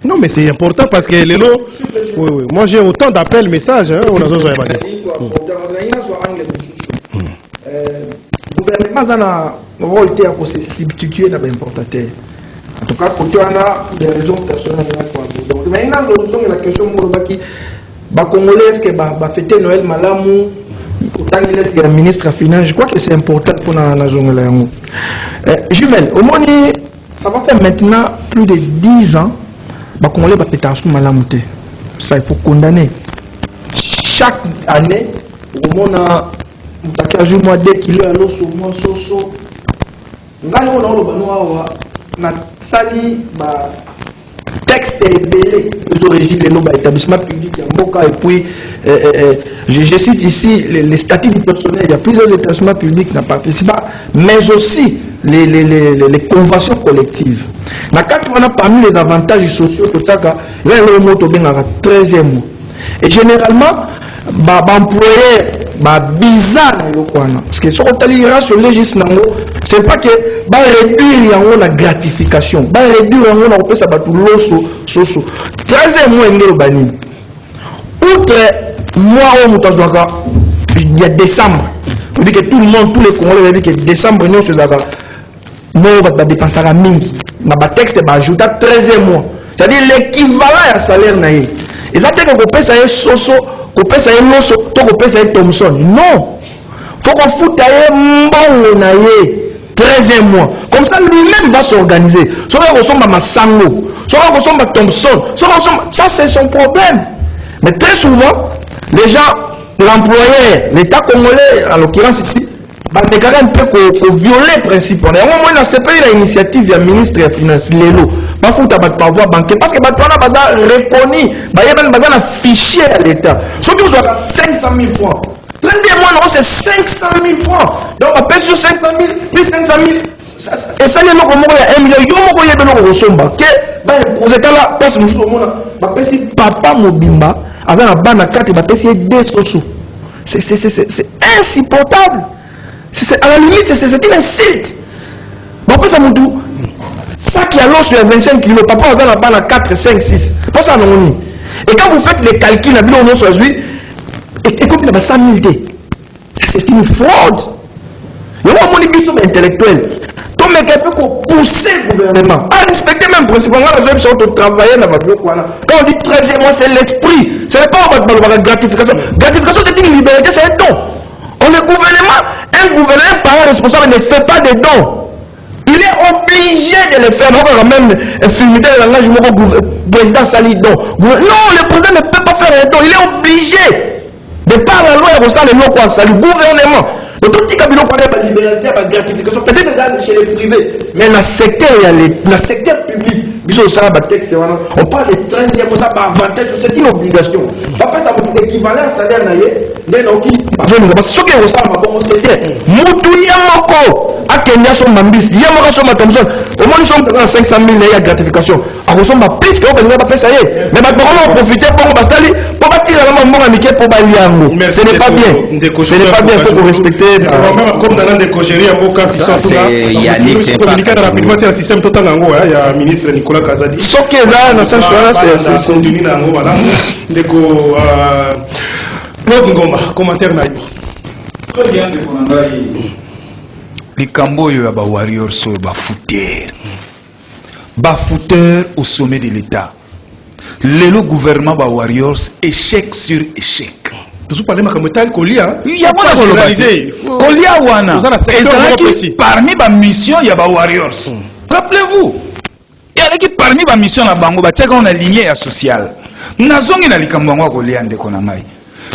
Non, mais c'est important parce que les lots. Oui. Moi j'ai autant d'appels, messages. Le gouvernement a un rôle à se substituer dans l'importateur. En tout cas, côté on a des raisons personnelles. Donc maintenant, la question est les Congolais, est-ce que fêter Noël Malamou, autant que le ministre des Finances, je crois que c'est important pour la zone. Jumel, au moins, ça va faire maintenant plus de 10 ans. Les Congolais vont péter sous Malamouté. Ça, il faut condamner. Chaque année, au moins, on a un mois dès qu'il est à l'eau sur moi, soso. Na sali ba texte belé les origines de l'établissement public en Boka et puis je cite ici les statuts du personnel. Il y a plusieurs établissements publics qui participent, mais aussi les conventions collectives. On a parmi les avantages sociaux, il y a le mot 13e mois. Et généralement, employé bizarre parce que ce qu'on a sur le légisme, c'est pas que réduire la gratification, réduire la soso. 13e mois outre mois il y a décembre. On dit que tout le monde, tous les Congolais dit que décembre nous va dépenser à mingi. Na texte va ajouter 13e mois. C'est-à-dire l'équivalent à salaire naïe. Et ça fait que on ça soso, qu'on ça loso, qu'on ça Thompson. Non. Faut qu'on foute un bon naïe. 13e mois. Comme ça, lui-même va s'organiser. Soit on ressemble à Massango, soit on ressemble à Thompson, ça c'est son problème. Mais très souvent, les gens, l'employeur, l'État congolais, en l'occurrence ici, va déclarer un peu qu'on viole les principes. Et au moins, c'est pas l'initiative du ministre des Finances, l'élo. Pas foutre à par voie bancaire. Parce que maintenant, on a reconnu, il y a un fichier à l'État. Surtout, on a 500 000 francs. 13e mois, c'est 500 000 francs. Donc, on paie sur 500 000, plus 500 000. Et ça, il y a 1 million. Il y a 1 million. imposer kala place musu omona ba pesi papa mobimba azana bana 4 ba pesi 2 soso. C'est insupportable. À la limite c'est une insulte. Ba pesa mutu ça qui a l'eau sur 25 kg, papa azana bana 4 5 6. Pas ça non. Et quand vous faites les calculs na bilo on soit et comme il y a 100 000 c'est une fraude. Il y a un biso intellectuel. Tout le monde peut pousser le gouvernement à respecter même principalement la zone de travailler dans la bloc. Quand on dit 13e mois, c'est l'esprit. Ce n'est pas la gratification. Gratification, c'est une liberté, c'est un don. Un gouvernement par responsable ne fait pas de dons. Il est obligé de le faire. Donc, même infirmité de langage, le président Sali don. Non, le président ne peut pas faire un don. Il est obligé. De par la loi, il y a le loi quoi, ça le gouvernement. Le tout petit cabinet parlait de la liberté, de la gratification, peut-être dans chez les privés, mais dans le secteur, dans le secteur public, on parle de 13e, on a avantage, c'est une obligation. Après, ça va équivalent à salaire, ce qui est au salaire, c'est bien. Moutou Yamoko, à Kenya, son Mambis, Yamoko, son Matomson, au moins nous sommes dans 500 000 de gratification. À ressemble à plus qu'on va faire ça y est. Mais maintenant, on va profiter pour Bassali, pour bâtir la maman amicale pour Baliango. Ce n'est pas bien. Ce n'est pas bien, il faut respecter. Comme dans des cogéries, il y a communiqué rapidement sur le système total. Il y a le ministre Nicolas Kazadi. Ce qui est là, dans ce sens-là, c'est continue dans le madame. Deko Claude Ngoma, commentaire naïf. Très bien, les Camboyes à Warriors sur Bafouteur au sommet de l'État. Le gouvernement ba Warriors échec sur échec. Tout parler de Kolia. Il y a pas généralisé. Kolia wana. Et parmi les missions, il y a ba Warriors. Rappelez-vous. Il y a qui parmi les missions na bango ba teka on a lignée sociale. Nazongi na likambo Kolia ndeko na ngai.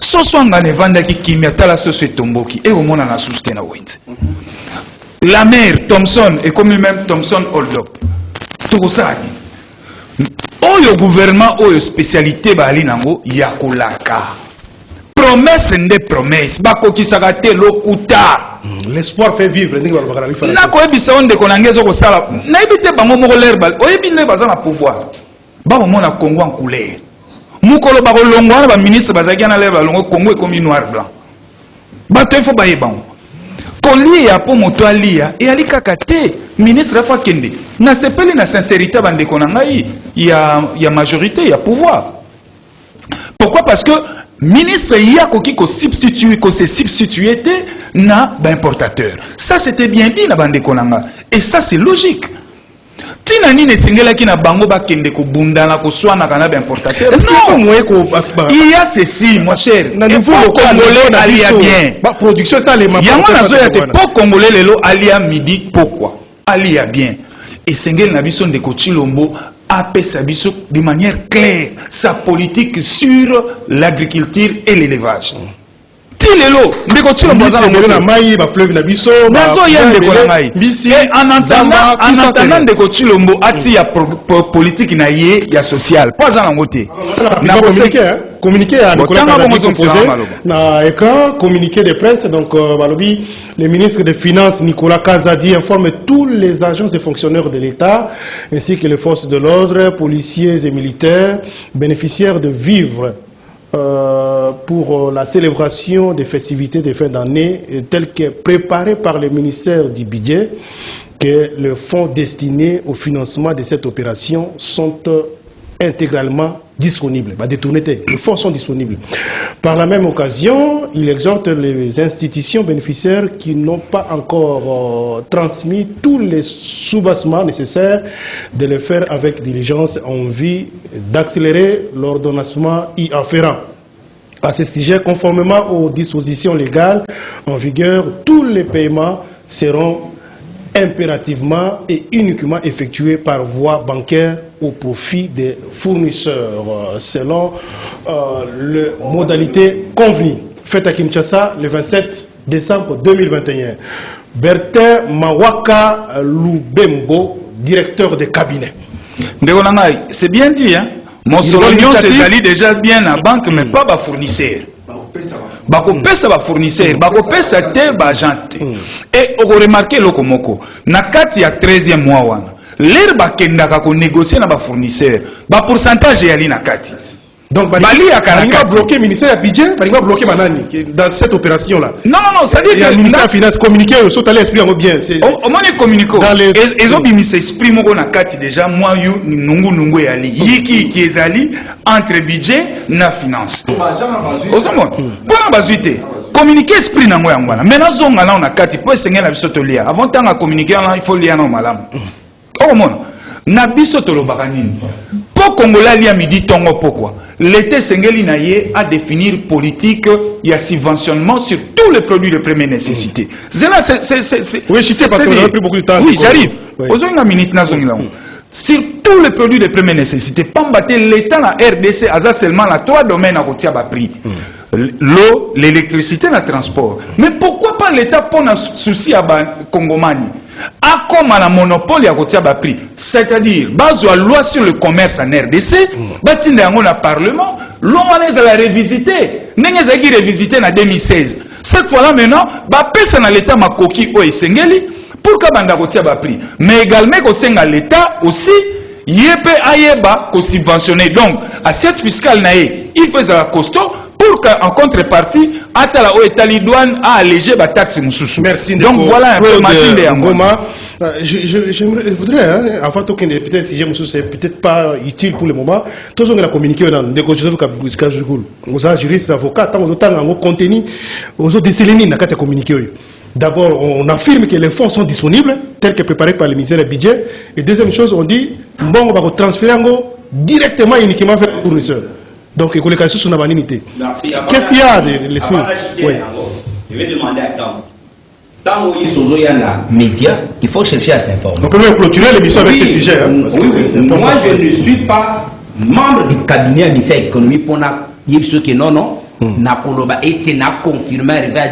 Soso ngane vanda ki kimia tala soso tomboki et au mona na sustain na wente. La mère Thompson et comme même Thompson hold up. Tout ça. Oyo gouvernement oyo spécialité ba ali nango yakolaka. Promesse nde promesse bakoki sakate lokuta. L'espoir fait vivre. Na ko ebisa onde ko nangezo ko sala. Na ebite bango moko l'herbe. Oyebi ne baza na pouvoir. Ba mo na Congo en couleur. Mukolo ba ko longwa na ba ministre bazaki na l'herbe longo Congo est comme noir blanc. Ba te fo ba yebango. Kolia ya po moto alia et ali kakate ministre la fois kende. Na sepeli na sincérité bande ko ngai ya majorité ya pouvoir. Pourquoi? Parce que ministre ya koki ko substituer ko se substituer na ba importateur. Ça c'était bien dit na bande ko nanga et ça c'est logique. Tina ni ne sengela ki na bango ba kende ko bundana ko swana kana ba importateur. Non, il y a ceci mon cher. Na niveau congolais alia bien. Ba production ça les mains. Yango na zo ya te po congolais lelo alia midi pourquoi? Alia bien. Et sengel na biso ndeko Chilombo apesa biso de manière claire sa politique sur l'agriculture et l'élevage. Tilelo ndeko Chilombo za na mai ba fleuve na biso nazo yende ko na mai. Et en attendant ndeko Chilombo ati ya politique na ye ya social. Pas za ngote. Na communiqué à Nicolas Kazadi composé na écran communiqué de presse donc balobi le ministre des Finances Nicolas Kazadi informe tous les agents et fonctionnaires de l'État ainsi que les forces de l'ordre, policiers et militaires bénéficiaires de vivres pour la célébration des festivités de fin d'année telles que préparées par le ministère du Budget que les fonds destinés au financement de cette opération sont intégralement disponibles. Les fonds sont disponibles. Par la même occasion, il exhorte les institutions bénéficiaires qui n'ont pas encore transmis tous les soubassements nécessaires de les faire avec diligence en vue d'accélérer l'ordonnancement y afférent. À ce sujet, conformément aux dispositions légales en vigueur, tous les paiements seront impérativement et uniquement effectués par voie bancaire au profit des fournisseurs selon les modalités convenues. Faites à Kinshasa le 27 décembre 2021. Bertin Mawaka Lubembo, directeur de cabinet. C'est bien dit, hein? Mon solonion c'est déjà bien à banque, mais pas à fournisseur. Bako pesa ba fournisseur, bako pesa te ba agent. Et on remarqué lokomoko, na kati ya 13e mois wana. l'air bakendaka ko négocier na ba fournisseur ba pourcentage ya li na kati. Donc, Bali a bloqué le ministère du budget, il va bloquer Manani dans cette opération-là. Non, ça dit que le ministère des Finances communiqué, au saut à l'esprit en bien. Au moins, les communiqués. Ils ont mis ces esprits, moi, on a quatre déjà, moi, you, nungu, yali. Yiki, qui est ali, entre budget, na finance. Au moins, pour la bazuité. Communiquer esprit na moi, maintenant, zonga là, on a quatre, pour essayer la bisoto lia. Avant tant à communiquer, il faut lier non malam. Au moins, na bisoto lo baranini. Pour Congolais lia midi tongo pourquoi? L'État sengeli naye à définir politique il y a subventionnement sur tous les produits de première nécessité. C'est là oui, je sais parce qu'on a pris beaucoup de temps. Oui, j'arrive. Aux une minute na zongi là. Sur tous les produits de première nécessité, pas battre l'État la RDC a seulement la trois domaines à retirer bas prix. L'eau, l'électricité, le transport. Mais pourquoi pas l'État pour un souci à Congomani? A comme un monopole à côté de prix, c'est-à-dire base la loi sur le commerce en RDC, bâtiment dans le Parlement, l'on les a révisité, n'est-ce pas révisité en 2016. Cette fois-là maintenant, pèse dans l'État ma coquille au Essengeli pour que banda côté de prix, mais également au sein de l'État aussi, yépe ayeba ko subventionné. Donc assiette fiscale naé, il faut ça costaud. Pour qu'en contrepartie, Atala ou Etali douane a allégé la taxe moussoussou. Merci. Donc voilà un peu machine de Ngoma. Je voudrais, avant tout peut-être si j'ai moussou, c'est peut-être pas utile pour le moment. Tout ce qu'on a communiqué dans le Joseph Kajugoul. Vous avez juriste, avocat, tant au contenu, aux autres décélénines, n'a qu'à communiquer. D'abord, on affirme que les fonds sont disponibles, tels que préparés par le ministère du budget. Et deuxième chose, on dit, bon, on va transférer directement, uniquement vers les fournisseurs. Donc, il y a sur la vanité. Qu'est-ce qu'il y a de l'esprit? Oui. Je vais demander à Tam. Tant qu'il y a des médias, il faut chercher à s'informer. On peut même clôturer l'émission avec ces sujets. Moi, je ne suis pas membre du cabinet du ministère de l'économie pour dire ce que non. Nakoloba et n'a confirmé arrivé à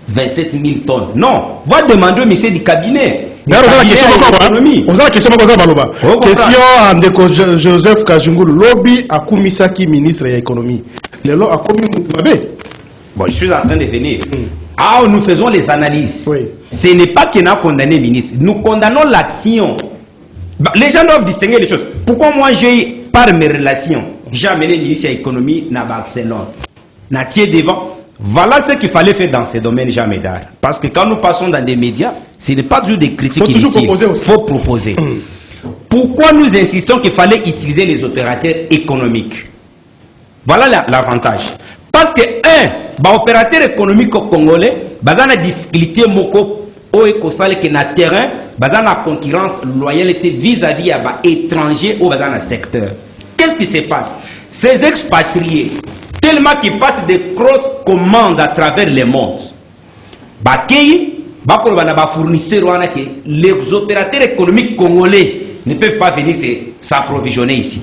27 000 tonnes. Non, va demander au ministère du cabinet. On a la question de Joseph Kajungulu, lobby à Koumisaki, ministre de l'économie. Le lobby à Koumisaki. Bon, je suis en train de venir. Ah, nous faisons les analyses. Oui. Ce n'est pas qu'on a condamné le ministre. Nous condamnons l'action. Les gens doivent distinguer les choses. Pourquoi moi, par mes relations, j'ai amené le ministre de l'économie à Barcelone, à Thier devant. Voilà ce qu'il fallait faire dans ces domaines, Jean Médard. Parce que quand nous passons dans des médias, ce n'est pas toujours des critiques inutiles. Il faut proposer. Pourquoi nous insistons qu'il fallait utiliser les opérateurs économiques? Voilà l'avantage. Parce que, opérateur économique congolais, il y a des difficultés que na terrain, il y a une concurrence loyauté vis-à-vis des étrangers ou dans le secteur. Qu'est-ce qui se passe? Ces expatriés, tellement qu'ils passent des grosses commandes à travers le monde. Les opérateurs économiques congolais ne peuvent pas venir s'approvisionner ici.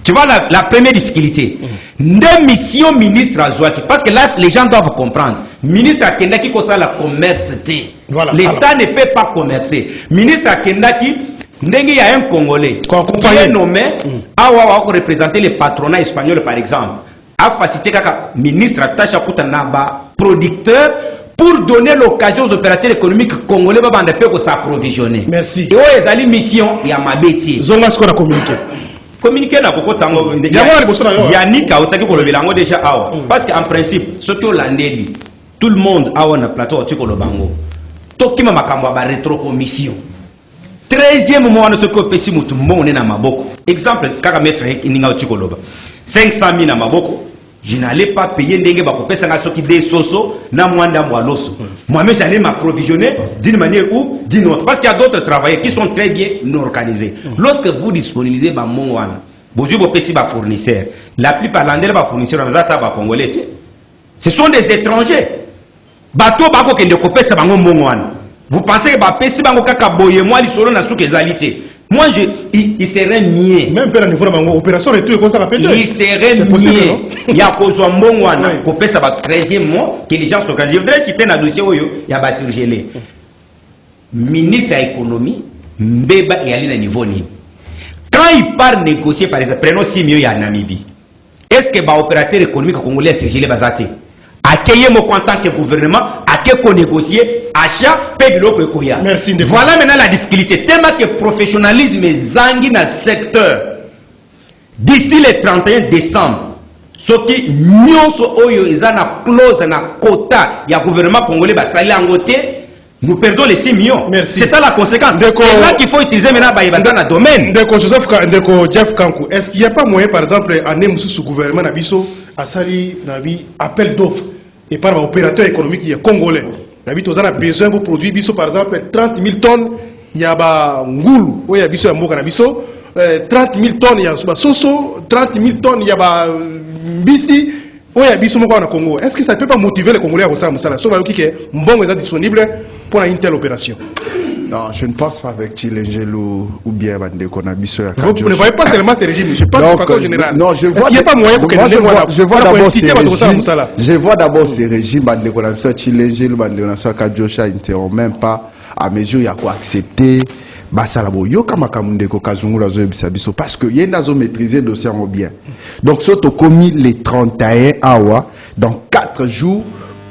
Tu vois la première difficulté. Deux missions ministre Azouaki, parce que là les gens doivent comprendre. Ministre Akendaki kosa la commerce. L'État ne peut pas commercer. Ministre Akendaki, il y a un Congolais qui est nommé à représenter le patronat espagnol par exemple. A facilité le ministre attaché à producteur pour donner l'occasion aux opérateurs économiques congolais de s'approvisionner. Merci. Et où est la mission? Il y a ma bêtise. Zoma ce qu'on a communiqué. Communiquer na koko tango Yannick a otaki ko lobelango déjà awa parce qu'en principe ce que landeli tout le monde a un plateau otiko lobango tokima makambo ba rétrocommission 13e mois na toko pesi mutu mbongo na maboko exemple kaka maître ninga otiko loba 500 000 na maboko je n'allais pas payer ndenge ba kopesa nga soki des soso na mwanda mwaloso moi-même j'allais m'approvisionner d'une manière ou d'une autre parce qu'il y a d'autres travailleurs qui sont très bien organisés. Lorsque vous disponibilisez ba mongwana bozu bo pesi ba fournisseurs la plupart landele ba fournisseurs bazata ba congolais ce sont des étrangers bato bako kende kopesa bango mongwana vous pensez que ba pesi bango kaka boye moi li solo na souke ezalité. Moi, il serait niais. Même à niveau de l'opération, il serait niais. Il y a cause de Mbongwana, qu'on peut savoir 13e mois, que les gens sont organisés. Je voudrais citer un dossier où il y a un surgelé. Ministre de l'économie, Mbeba et Aline à niveau ni. Quand il part négocier, par exemple, prenons 6 millions à Namibie. Est-ce que l'opérateur économique congolais a surgelé Bazate? accueillir mon en tant que gouvernement, à négocier, achat, payer le koya. Merci. Voilà maintenant la difficulté. Tellement que professionnalisme est zangi dans le secteur. D'ici le 31 décembre, ce qui nyonso oyo ezana clause na quota ya gouvernement congolais basali angote, nous perdons les 6 millions. Merci. C'est ça la conséquence. C'est là qu'il faut utiliser maintenant dans le domaine. Ndeko Jeff Kankou, est-ce qu'il n'y a pas moyen, par exemple, à ce gouvernement Nabiso, à Sali, Nabi, appel d'offres et par l'opérateur économique qui est congolais. Nabi, on a besoin de produire Biso, par exemple, 30 000 tonnes, il y a Ngoulou, il y a Biso, il y a Biso, 30 000 tonnes, il y a Soso, 30 000 tonnes, il y a Bissi. Oui, au Congo. Est-ce que ça ne peut pas motiver les Congolais à faire ça? Sauf qui est bon est disponible pour une telle opération. Non, je ne pense pas avec Chilengelo ou bien Bandeko Nabiso. Vous ne voyez pas seulement ces régimes, je parle de façon générale. Non, je vois. Est-ce qu'il n'y a pas moyen pour que je vois d'abord ces régimes, Bandeko Nabiso, Chilengelo, Bandeko Nabiso, Kadjosha, ils ne seront même pas à mesure, il y a quoi accepter. Basalabo yoka makamunde ko kazungula zo bisabiso parce que yenda zo maîtriser le dossier en bien. Donc soto commis les 31 awa dans 4 jours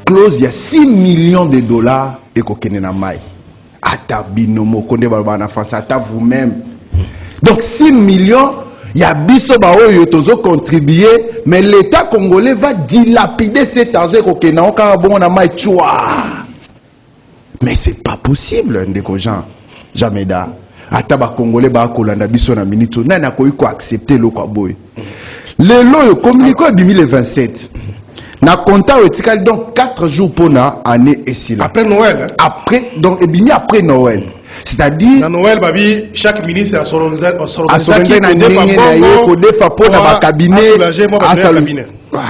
close il y a 6 millions de dollars et ko kenena mai. Ata binomo konde balbana face ata vous-même. Donc 6 millions il y a biso ba oyo tozo contribuer mais l'état congolais va dilapider cet argent ko kenana ka bon na mai chwa. Mais c'est pas possible ndeko Jean. Jamais da. Ataba Congolais ba kolanda biso na minute na ko accepter le kwa boy. Le lo communiqué en 2027. Na compta etikali donc 4 jours pour na année et si là. Après Noël. Après donc et bien après Noël. C'est-à-dire dans Noël babi chaque ministre a son organisation na defa pour na cabinet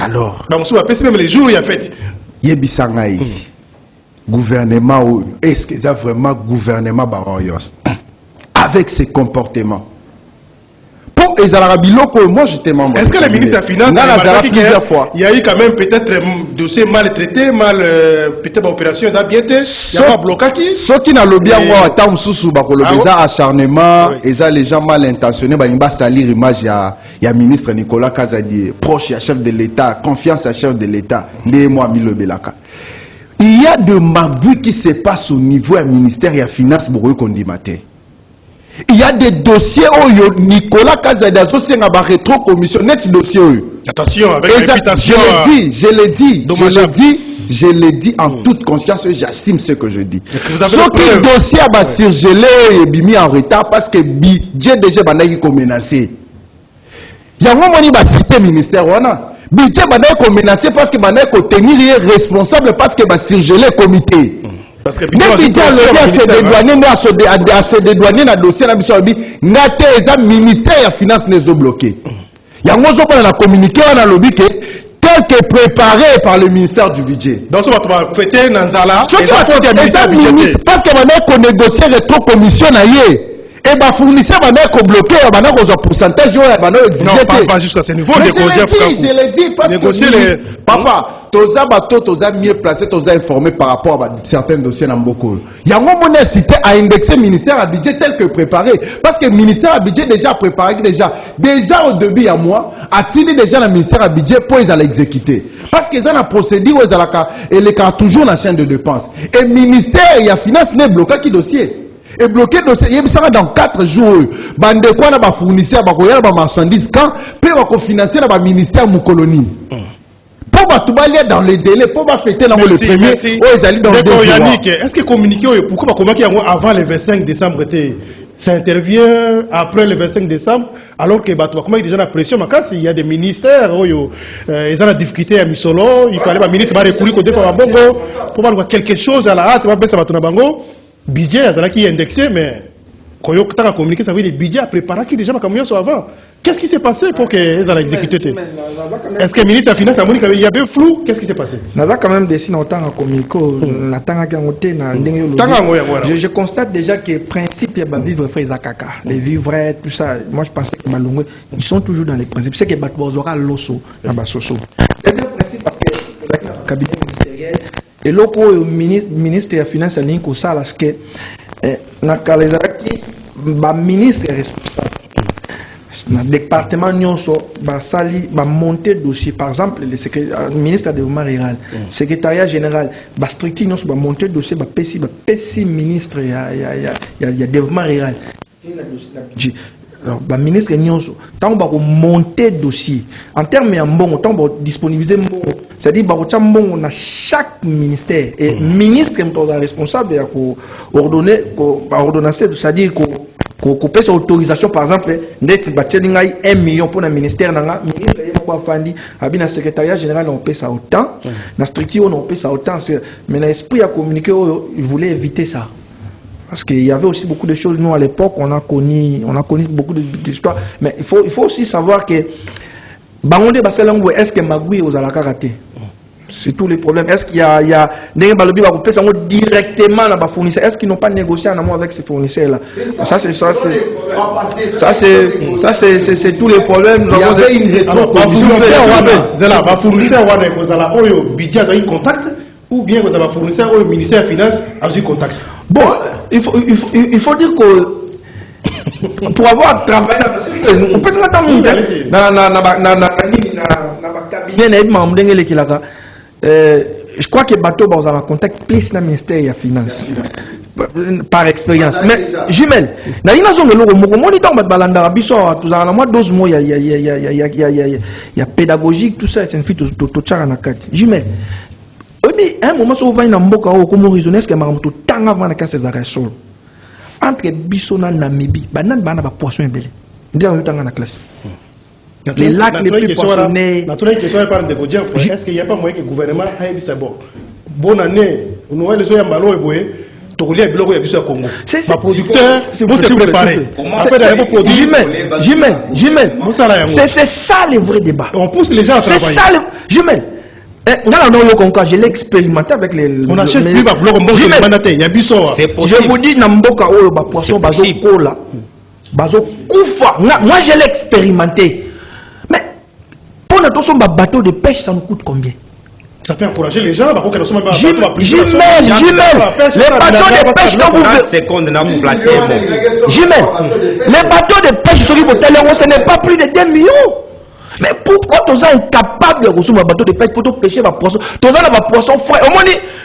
alors donc soit même les jours il y a fait yebisangai. Gouvernement, est-ce que c'est vraiment gouvernement Baroyos avec ses comportements? Pour les Arabiloko, moi j'étais membre. Est-ce que le ministre des Finances il y a eu quand même peut-être dossier mal traité, mal peut-être opération, ça a bien été, il y a pas bloqué. Ce qui n'a le bien moi tant sous acharnement, et ça les gens mal intentionnés, bah ils vont salir l'image il y a ministre Nicolas Kazadi, proche à chef de l'État, confiance à chef de l'État, né moi Milo Belaka. Il y a de magouilles qui se passent au niveau du ministère des Finances pour condimater. Il y a des dossiers où Nicolas Kazadazo c'est un rétro-commission, net dossier. Attention, avec réputation. Je l'ai dit en toute conscience et j'assume ce que je dis. Ce dossier a surgelé et mis en retard parce que budget déjà est menacé. Il y a un moment où il va citer le ministère. Budget est menacé parce que est tenir responsable parce que va surgeler le comité. Parce que budget a se dédouaner dans le dossier le ministère de la finance n'est pas bloqué. Il y a un moment où on a communiqué dans le lobby tel que préparé par le ministère du budget. Donc, on va fêter Nanzala. Parce que on négocie rétro commission. Et bah fournisseur va mettre bloqué, va mettre au pourcentage, va exiger. Pas jusqu'à ce niveau. Je l'ai dit parce que papa, toza bateau, toza mieux placé, toza informé par rapport à certains dossiers dans beaucoup. Il y a un moment cité à indexer ministère à budget tel que préparé, parce que le ministère à budget déjà préparé déjà au début à moi, a-t-il déjà le ministère à budget pour les l'exécuter. Parce qu'ils ont la procédure, ils les toujours la chaîne de dépenses. Et le ministère et la finance n'est bloqué qui dossier. Et bloqué dossier, il y a dans 4 jours. Bande quoi na ba fournisseur, ba koyala ba marchandise quand peut ba financer na ba ministère mu colonie. Pour ba tout balier dans les délais, pour ba fêter dans le premier, ils allaient dans le deuxième. Yannick, est-ce que communiquer pourquoi ba communiquer avant le 25 décembre était ça intervient après le 25 décembre alors que comment il y a déjà la pression il y a des ministères ils ont la difficulté à Misolo, il fallait ba ministre ba recourir au défa bongo pour voir quelque chose à la hâte ba baisser ba tuna bango. Budget qui est indexé, mais quand on a communiqué, ça veut dire que le budget a préparé qui déjà ma soit avant. Qu'est-ce qui s'est passé pour qu'ils aient exécuté? Est-ce que le ministre des Finances a dit qu'il y avait flou? Qu'est-ce qui s'est passé? Quand même dessiné autant à communiquer. Je constate déjà que le principe de vivre frais à caca, les vivres, tout ça, moi je pensais que Malongwe, ils sont toujours dans les principes. C'est que Batouazora l'osso, dans Bassoso. Deuxième principe, parce que le cabinet ministériel, et le ministre des Finances a dit que ça, parce que le ministre est responsable. le département nyonso basali ba monter dossier par exemple le ministre de développement rural secrétariat général ba structure nyonso ba monter dossier ba pesi ministre ya développement rural alors ba ministre nyonso tant ba monter dossier en termes ya mbongo tant ba disponibiliser mbongo c'est-à-dire ba ko mbongo na chaque ministère et ministre est responsable ya ko ordonner ko ordonnancer c'est-à-dire ko pesa autorisation par exemple net bateli ngai 1 million pour le ministère nanga ministre yeko afandi abina secrétariat général on pesa autant na structure on pesa autant mais l'esprit à communiquer il voulait éviter ça parce qu'il y avait aussi beaucoup de choses nous à l'époque on a connu beaucoup d'histoires mais il faut aussi savoir que bangonde baselango est-ce que magui aux alakaraté c'est tous les problèmes. Est-ce qu'il y a des balobi va couper directement là bas fournisseurs? Est-ce qu'ils n'ont pas négocié en amont avec ces fournisseurs là? Ça c'est tous les problèmes. Il y avait une rétroposition. Bas fournisseur wana kozala oyo budget doit contact ou bien vous avez fournisseur au ministère des Finances a eu contact. Bon, il faut dire que pour avoir travaillé on peut se mettre en minute na cabinet na membre qui là. Je crois que bateau dans la contact plus le ministère des Finances par expérience mais jumelle na ina zongo loko moko monitor bat balanda biso tout ça na moi 12 mois il y a pédagogique tout ça c'est une fille tout tchara na kati jumelle obi un moment so va na mboka o comme raisonner est-ce que ma moto tanga avant na kase za solo entre biso na Namibie banan bana ba poisson ebele ndio tanga na classe les lacs les plus poissonnés. Est-ce qu'il n'y a pas moyen que le gouvernement ait dit bon, bonne année, nous avons les gens qui ont Congo. C'est producteur, vous se préparez. C'est ça le vrai débat. On pousse les gens à travailler. C'est ça le. Je l'ai expérimenté avec les. On achète plus de blocs en c'est possible. Je vous dis, Namboka, poisson, bazo, cola, bazo, koufa. Moi, je l'ai expérimenté. Pour notre bateau de pêche, ça nous coûte combien? Ça peut encourager les gens. Jumelle, les bateaux de pêche quand vous Jumelle, les bateaux de pêche ce n'est pas plus de 2 millions. Mais pourquoi tu es incapable de recevoir un bateau de pêche pour te pêcher ma poisson? Tu as un poisson frais. Au moins,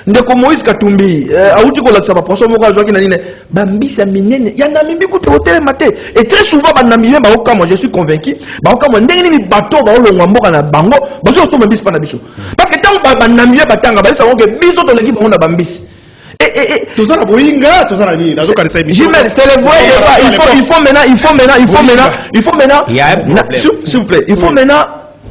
ndeko Moïse Katumbi, aouti ko laksa poisson moko azwa ki na nine. Bambi sa minene, ya na mimbi ko hôtel maté. Et très souvent ba na mimbi ba okama, je suis convaincu, ba okama ndenge ni bateau ba olongwa mboka na bango, ba so so mbisi pa na biso. Parce que tant ba na mimbi ba tanga ba savon que biso to l'équipe on a bambisi. Tout ça la boinga, tout ça la ni, Jumelle, c'est le vrai débat. Il faut maintenant. Il y a un problème. S'il vous plaît, il faut maintenant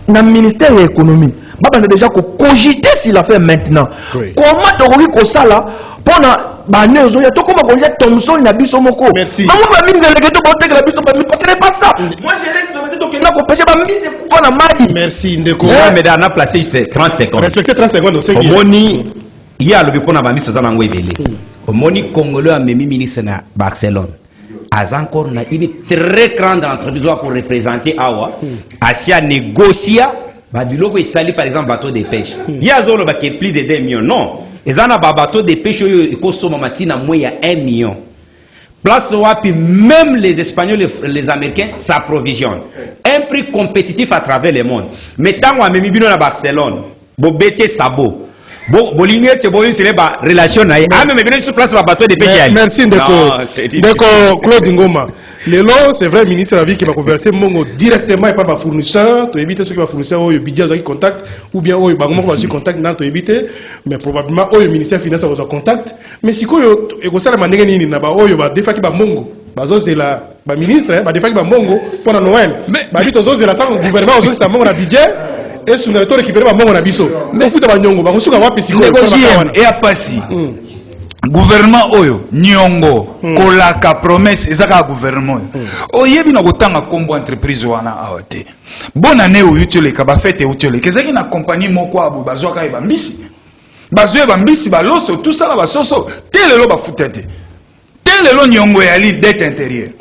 dans le ministère de l'économie. On a déjà cogité s'il a fait maintenant. Comment tu as ça là pour Thomson na biso moko. Merci. Parce que n'est pas ça. Moi j'ai l'expérimenté donc il a compêché ba mise kufa na mali. Merci Ndeko. Mais on a placé juste 30 secondes. Respectez 30 secondes aussi. Il y a le bipon à Bambi Tozana Ngwevele. Au Moni Congolais a même ministre à Barcelone. A encore une très grande entreprise pour représenter Awa. Asia négocier. Badiloko Italie par exemple bateau de pêche. Il y a zone qui est plus de 2 millions. Non. Ils ont un bateau de pêche qui consomme matin à moins il y a 1 million. Place Wapi, même les Espagnols, les Américains s'approvisionnent. Un prix compétitif à travers le monde. Mais tant qu'on a même bino à Barcelone, Bobete Sabo. Relation merci Ndeko Claude Ngoma. Lelo c'est vrai ministre qui va converser mongo directement par ma fournisseur to éviter ceux qui va fournisseur au budget qui contact ou bien au bango va sur contact nan to éviter mais probablement au ministère finance va contact mais si ko e ko sala mandenge nini na ba oyo ba defa ki ba mongo bazo c'est la ba ministre ba defa ki ba mongo pour Noël ba bito zo c'est la sang gouvernement zo ça mongo na budget et sous notre récupérer ba mongo na biso mais futa ba nyongo ba kusuka wapi siko et a passi gouvernement oyo nyongo kolaka promesse ezaka gouvernement oyebi na kotanga kombo entreprise wana awate bonne année ou utile ka ba fête utile kezaki na compagnie moko abu bazwaka e bambisi bazwe bambisi baloso tout ça la basoso telelo ba futete telelo nyongo yali dette intérieure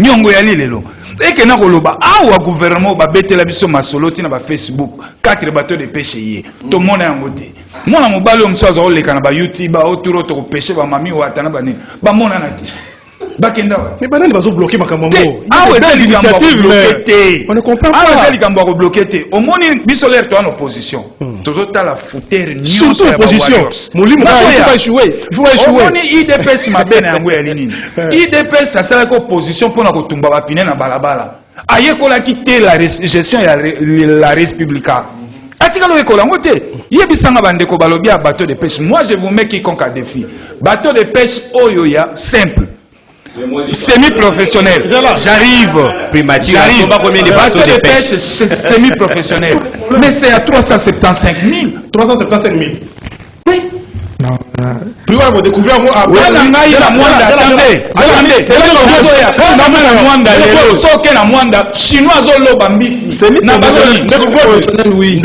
nyongo yali lelo et que na koloba awa gouvernement ba betela biso masoloti na ba Facebook 4 bateaux de pêche yé to mona yango te mona mobali omso azo leka na ba YouTube autour to pêcher ba mami wata na ba ni ba mona na te bakenda mais banani bazo bloquer makambo ngo ah ouais c'est l'initiative mais on ne comprend pas ah c'est likambo ko bloquer té au moni bisolère to en opposition toujours ta la foutere nyonso surtout opposition molimo il faut échouer au moni IDPS mabene yango ya nini IDPS ça sera ko opposition pour na kotumba ba pine na balabala ayekola quitter la gestion ya la Républica atikalo ekola ngote yebisanga bandeko balobi ya bateau de pêche. Moi je vous mets quiconque à défi bateau de pêche oyoya simple semi-professionnel. J'arrive. J'arrive. Bateau de pêche semi-professionnel. Mais c'est à 375 000. 375 000. Oui. Non. Plus on va découvrir moi après. Attendez. Chinois zolo bambisi. Semi-professionnel oui.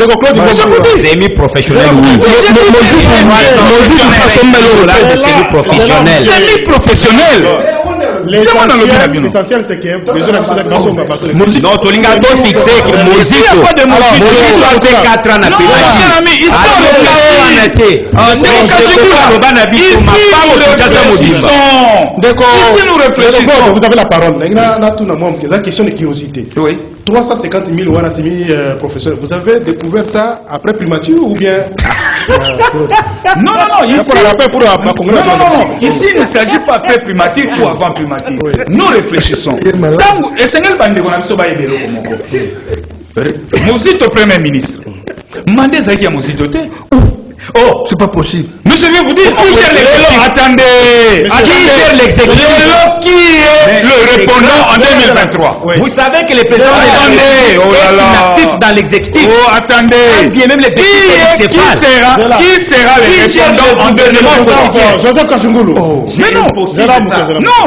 Semi-professionnel Semi-professionnel. L'essentiel c'est que non, Tolinga doit fixer que Mozito a fait 4 ans à ici nous réfléchissons. Vous avez la parole. C'est une question de curiosité. Oui. 350 000 wana semi-professionnels. Vous avez découvert ça après primature ou bien non. Ici, ici il ne s'agit pas après primature ou avant primature. Oui. Nous réfléchissons. Et c'est quel bande qu'on a besoin de Mozito Premier ministre. Mandez ça qui a Mozito té. Oh, c'est pas possible. Mais je vais vous dire, qui gère l'exécutif? Attendez, qui gère l'exécutif? Qui est le répondant en 2023? Oui. Vous savez que le président est inactif dans l'exécutif. Oh, attendez. Bien même l'exécutif. Qui sera le répondant en 2023? Joseph Kachungulu. Mais non. Non.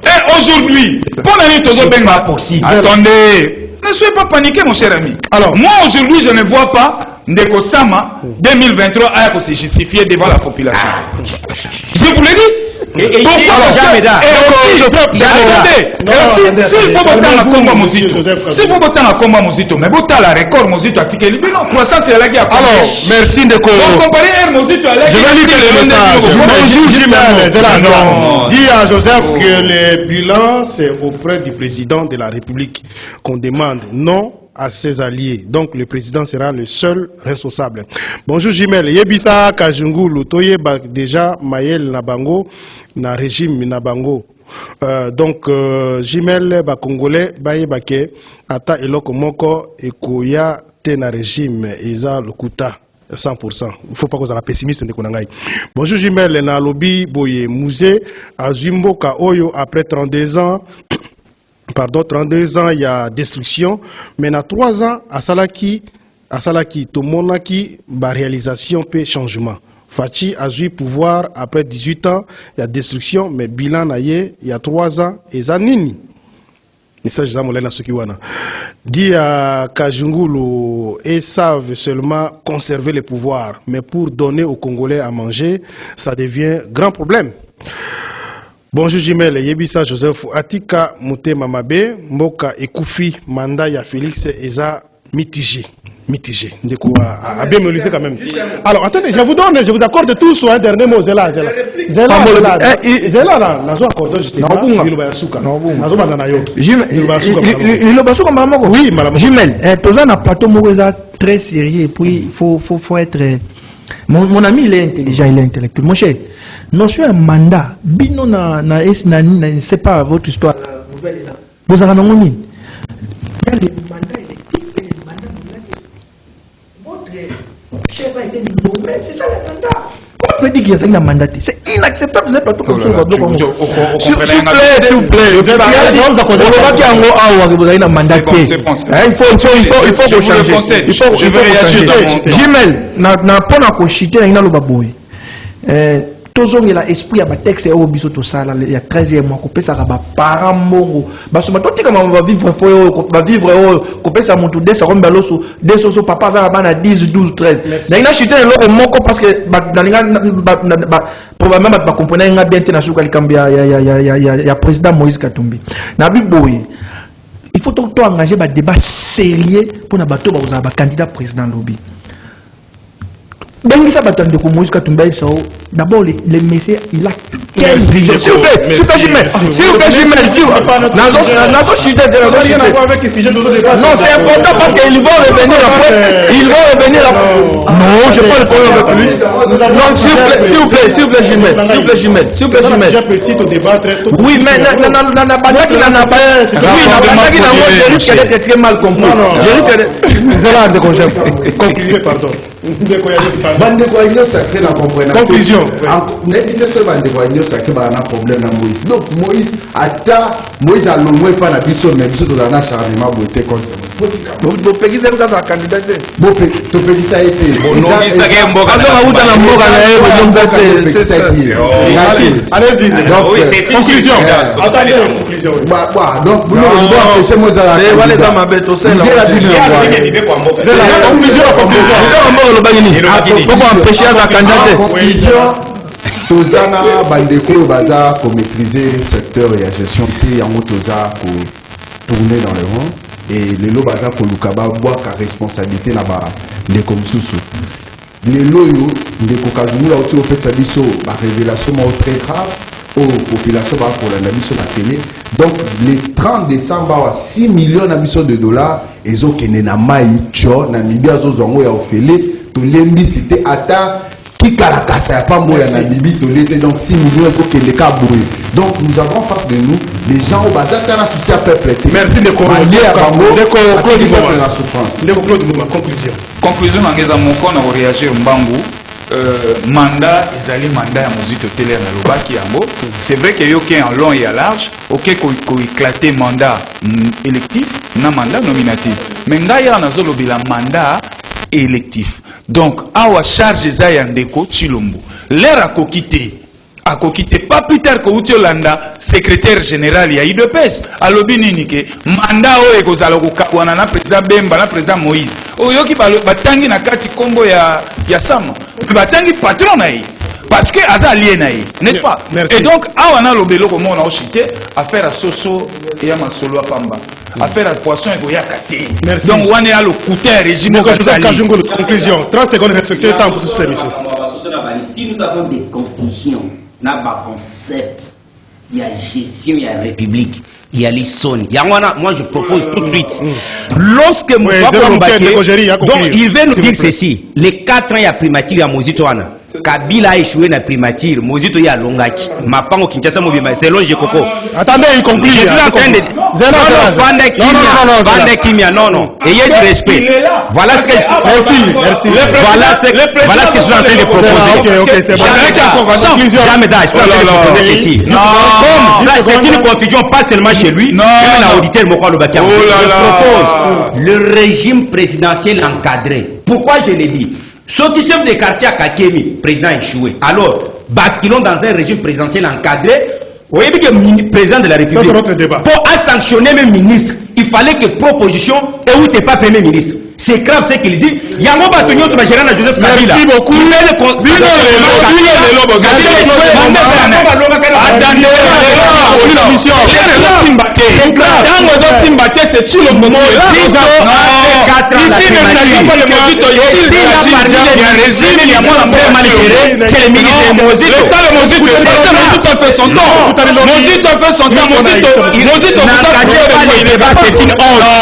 Et aujourd'hui, pour l'année Tozobenga, attendez. Ne soyez pas paniqué, mon cher ami. Alors, moi aujourd'hui, je ne vois pas Ndeko Sama 2023 à se justifier devant la population. Je vous l'ai dit. Et s'il faut voter à combat Mozito, s'il faut voter à combat Mozito, mais voter à la record Mozito à Tikeli, non, croissance c'est la guerre. Alors, merci Ndeko. Donc, comparé à Mozito à la guerre, je vais lire le message. Bonjour Jimel. Dis à Joseph que le bilan c'est auprès du président de la République qu'on demande, non à ses alliés. Donc le président sera le seul responsable. Bonjour Jimel. Yebisa Kajungulu toye déjà Mayel Nabango na régime Nabango. Donc Jimel ba Congolais ba yebake ata eloko moko ekoya te na régime eza lokuta 100%. Il faut pas qu'on soit pessimiste de konangai. Bonjour Jimel na lobby boye musée azimboka oyo après 32 ans. Pardon, 32 ans, il y a destruction. Mais dans 3 ans, à Salaki, tout le monde qui a réalisation et changement. Fachi a eu pouvoir après 18 ans, il y a destruction, mais bilan il y a 3 ans, et Zanini. Message d'Amolena Sukiwana. Dit à Kajungulu, ils savent seulement conserver le pouvoir, mais pour donner aux Congolais à manger, ça devient grand problème. Bonjour Jimel, Yebisa Joseph Atika Mutema Mabe, Mboka Ekoufi, Manda ya Félix Eza mitigé. Ndeko a bien me lisé quand même. Alors attendez, je vous accorde tout sur un dernier mot. Zela, nazo accorde justement. Oui, madame. Jimel, toza na plateau Moureza très sérieux et puis il faut être mon ami il est intelligent, il est intellectuel. Mon cher, non sur un mandat, bino ne sait pas votre histoire. Vous avez un nom. Il y a le mandat électif et le mandat de votre chef a été nommé, c'est ça le mandat. Comment tu peux dire qu'il y a un mandat? C'est inacceptable de plateau comme ça. S'il vous plaît. Il faut que changer. Je vais réagir. Jimel, na pona ko chiter na lo baboy. Tozongi la esprit ya ba texte ya obiso to sala ya 13e mois ko pesa ka ba paramongo. Ba so matoti kama va vivre fo ba vivre ko pesa mutu desa ko mbaloso deso so papa za bana 10 12 13. Na ina chiter lo moko parce que na linga probablement ba comprendre nga bien te na suka likambia ya président Moïse Katumbi. Na biboy. Il faut tout engager un débat sérieux pour na bateau ba candidat président lobby. Bengisa batande ko Moïse Katumba Sao. D'abord les messieurs, il a 15 visions. S'il vous plaît, s'il vous plaît, Jumel. S'il vous plaît, Jumel. S'il vous plaît. Non, c'est important parce qu'ils vont revenir après. Ils vont revenir après. Non, je n'ai pas le problème avec lui. Non, s'il vous plaît, Jumel. S'il vous plaît, Jumel. S'il vous plaît, Jumel. J'apprécie ton débat très tôt. Oui, mais je risque d'être très mal compris. Je risque d'être. Concluez, pardon. Conclusion. Problème na Moïse. Donc Moïse a l'ombre pas na biso mais biso dans un chargement beauté contre Moïse. Vous payez ça candidat. Vous payez ça été. Allez-y. Oui, c'est conclusion. Attendez, conclusion. Donc vous nous empêcher moi ça. Conclusion. Tozana bandeko baza pour maîtriser le secteur et la gestion et en toza pour tourner dans le rond et les lots baza pour lukaba boire la responsabilité là-bas les comme sous les lots de kokazumula au fait ça biso ba révélation très grave aux populations ba pour la biso la télé donc les 30 décembre 6 millions de dollars et zo kene na mai cho na mibia zo zongo ya ofele to lembi cité ata qui Karakasa a pas moyen na Bibi to donc 6 millions faut que les cas brûlent. Donc nous avons face de nous les gens au bazar qui ont souci à peuple. Merci de conclure la souffrance. De conclure ma conclusion. Conclusion ngeza moko na réagir mbangu mandat ezali mandat ya mozito télé na lobaki yango. C'est vrai que yo en long et à large, OK ko éclater mandat électif na mandat nominatif. Mais ngaya na zo lobila mandat électif. Donc, awa charge Zayandeko Chilombo. L'air a coquité. Pas plus tard que Utiolanda, secrétaire général, il y a eu de pèse. À l'obininique, mandat o ekozalo wana président Bemba, na président Moïse. Oyoki batangi na kati kombo ya Sama. Batangi patron na yi. Parce que Aza lié naï, n'est-ce pas? Merci. Et donc, awana lobelo comme on a ochité, affaire à Soso et à Masolo à Pamba. Affaire à Poisson et Goyakate. Merci. Donc, on est à l'ocouter régime de conclusion. 30 secondes, respectez le temps pour tout ça, monsieur. Si nous avons des constitutions, n'a pas concept, il y a gestion, il y a république. Il y a les sons. Moi, je propose tout de suite. Lorsque donc, il veut nous dire ceci. Les 4 ans, il y a primature, il y a Mozitoana. Kabila a échoué dans la primature. Mozito, il y a Longaki. Ma pango Kinshasa, c'est long, j'ai coco. Attendez, il conclut. Je suis en train de. Non. Ayez du respect. Voilà ce que Merci. Voilà ce que je suis en train de proposer. Ok, c'est bon. Jamais je suis en train de proposer ceci. Comme ça, c'est une confusion, pas seulement chez lui, même à l'auditeur Mokwa Lobaki. Je propose le régime présidentiel encadré. Pourquoi je l'ai dit? Ce qui chef de quartier à Kakemi, président échoué. Alors, basculons dans un régime présidentiel encadré. Vous voyez que le président de la République, pour sanctionner mes ministres, il fallait que proposition et où t'es pas premier ministre. C'est grave ce qu'il dit. Yango Batonio sur ma gérant à Joseph Kabila. Merci beaucoup. C'est le ministre Mozito. C'est une honte.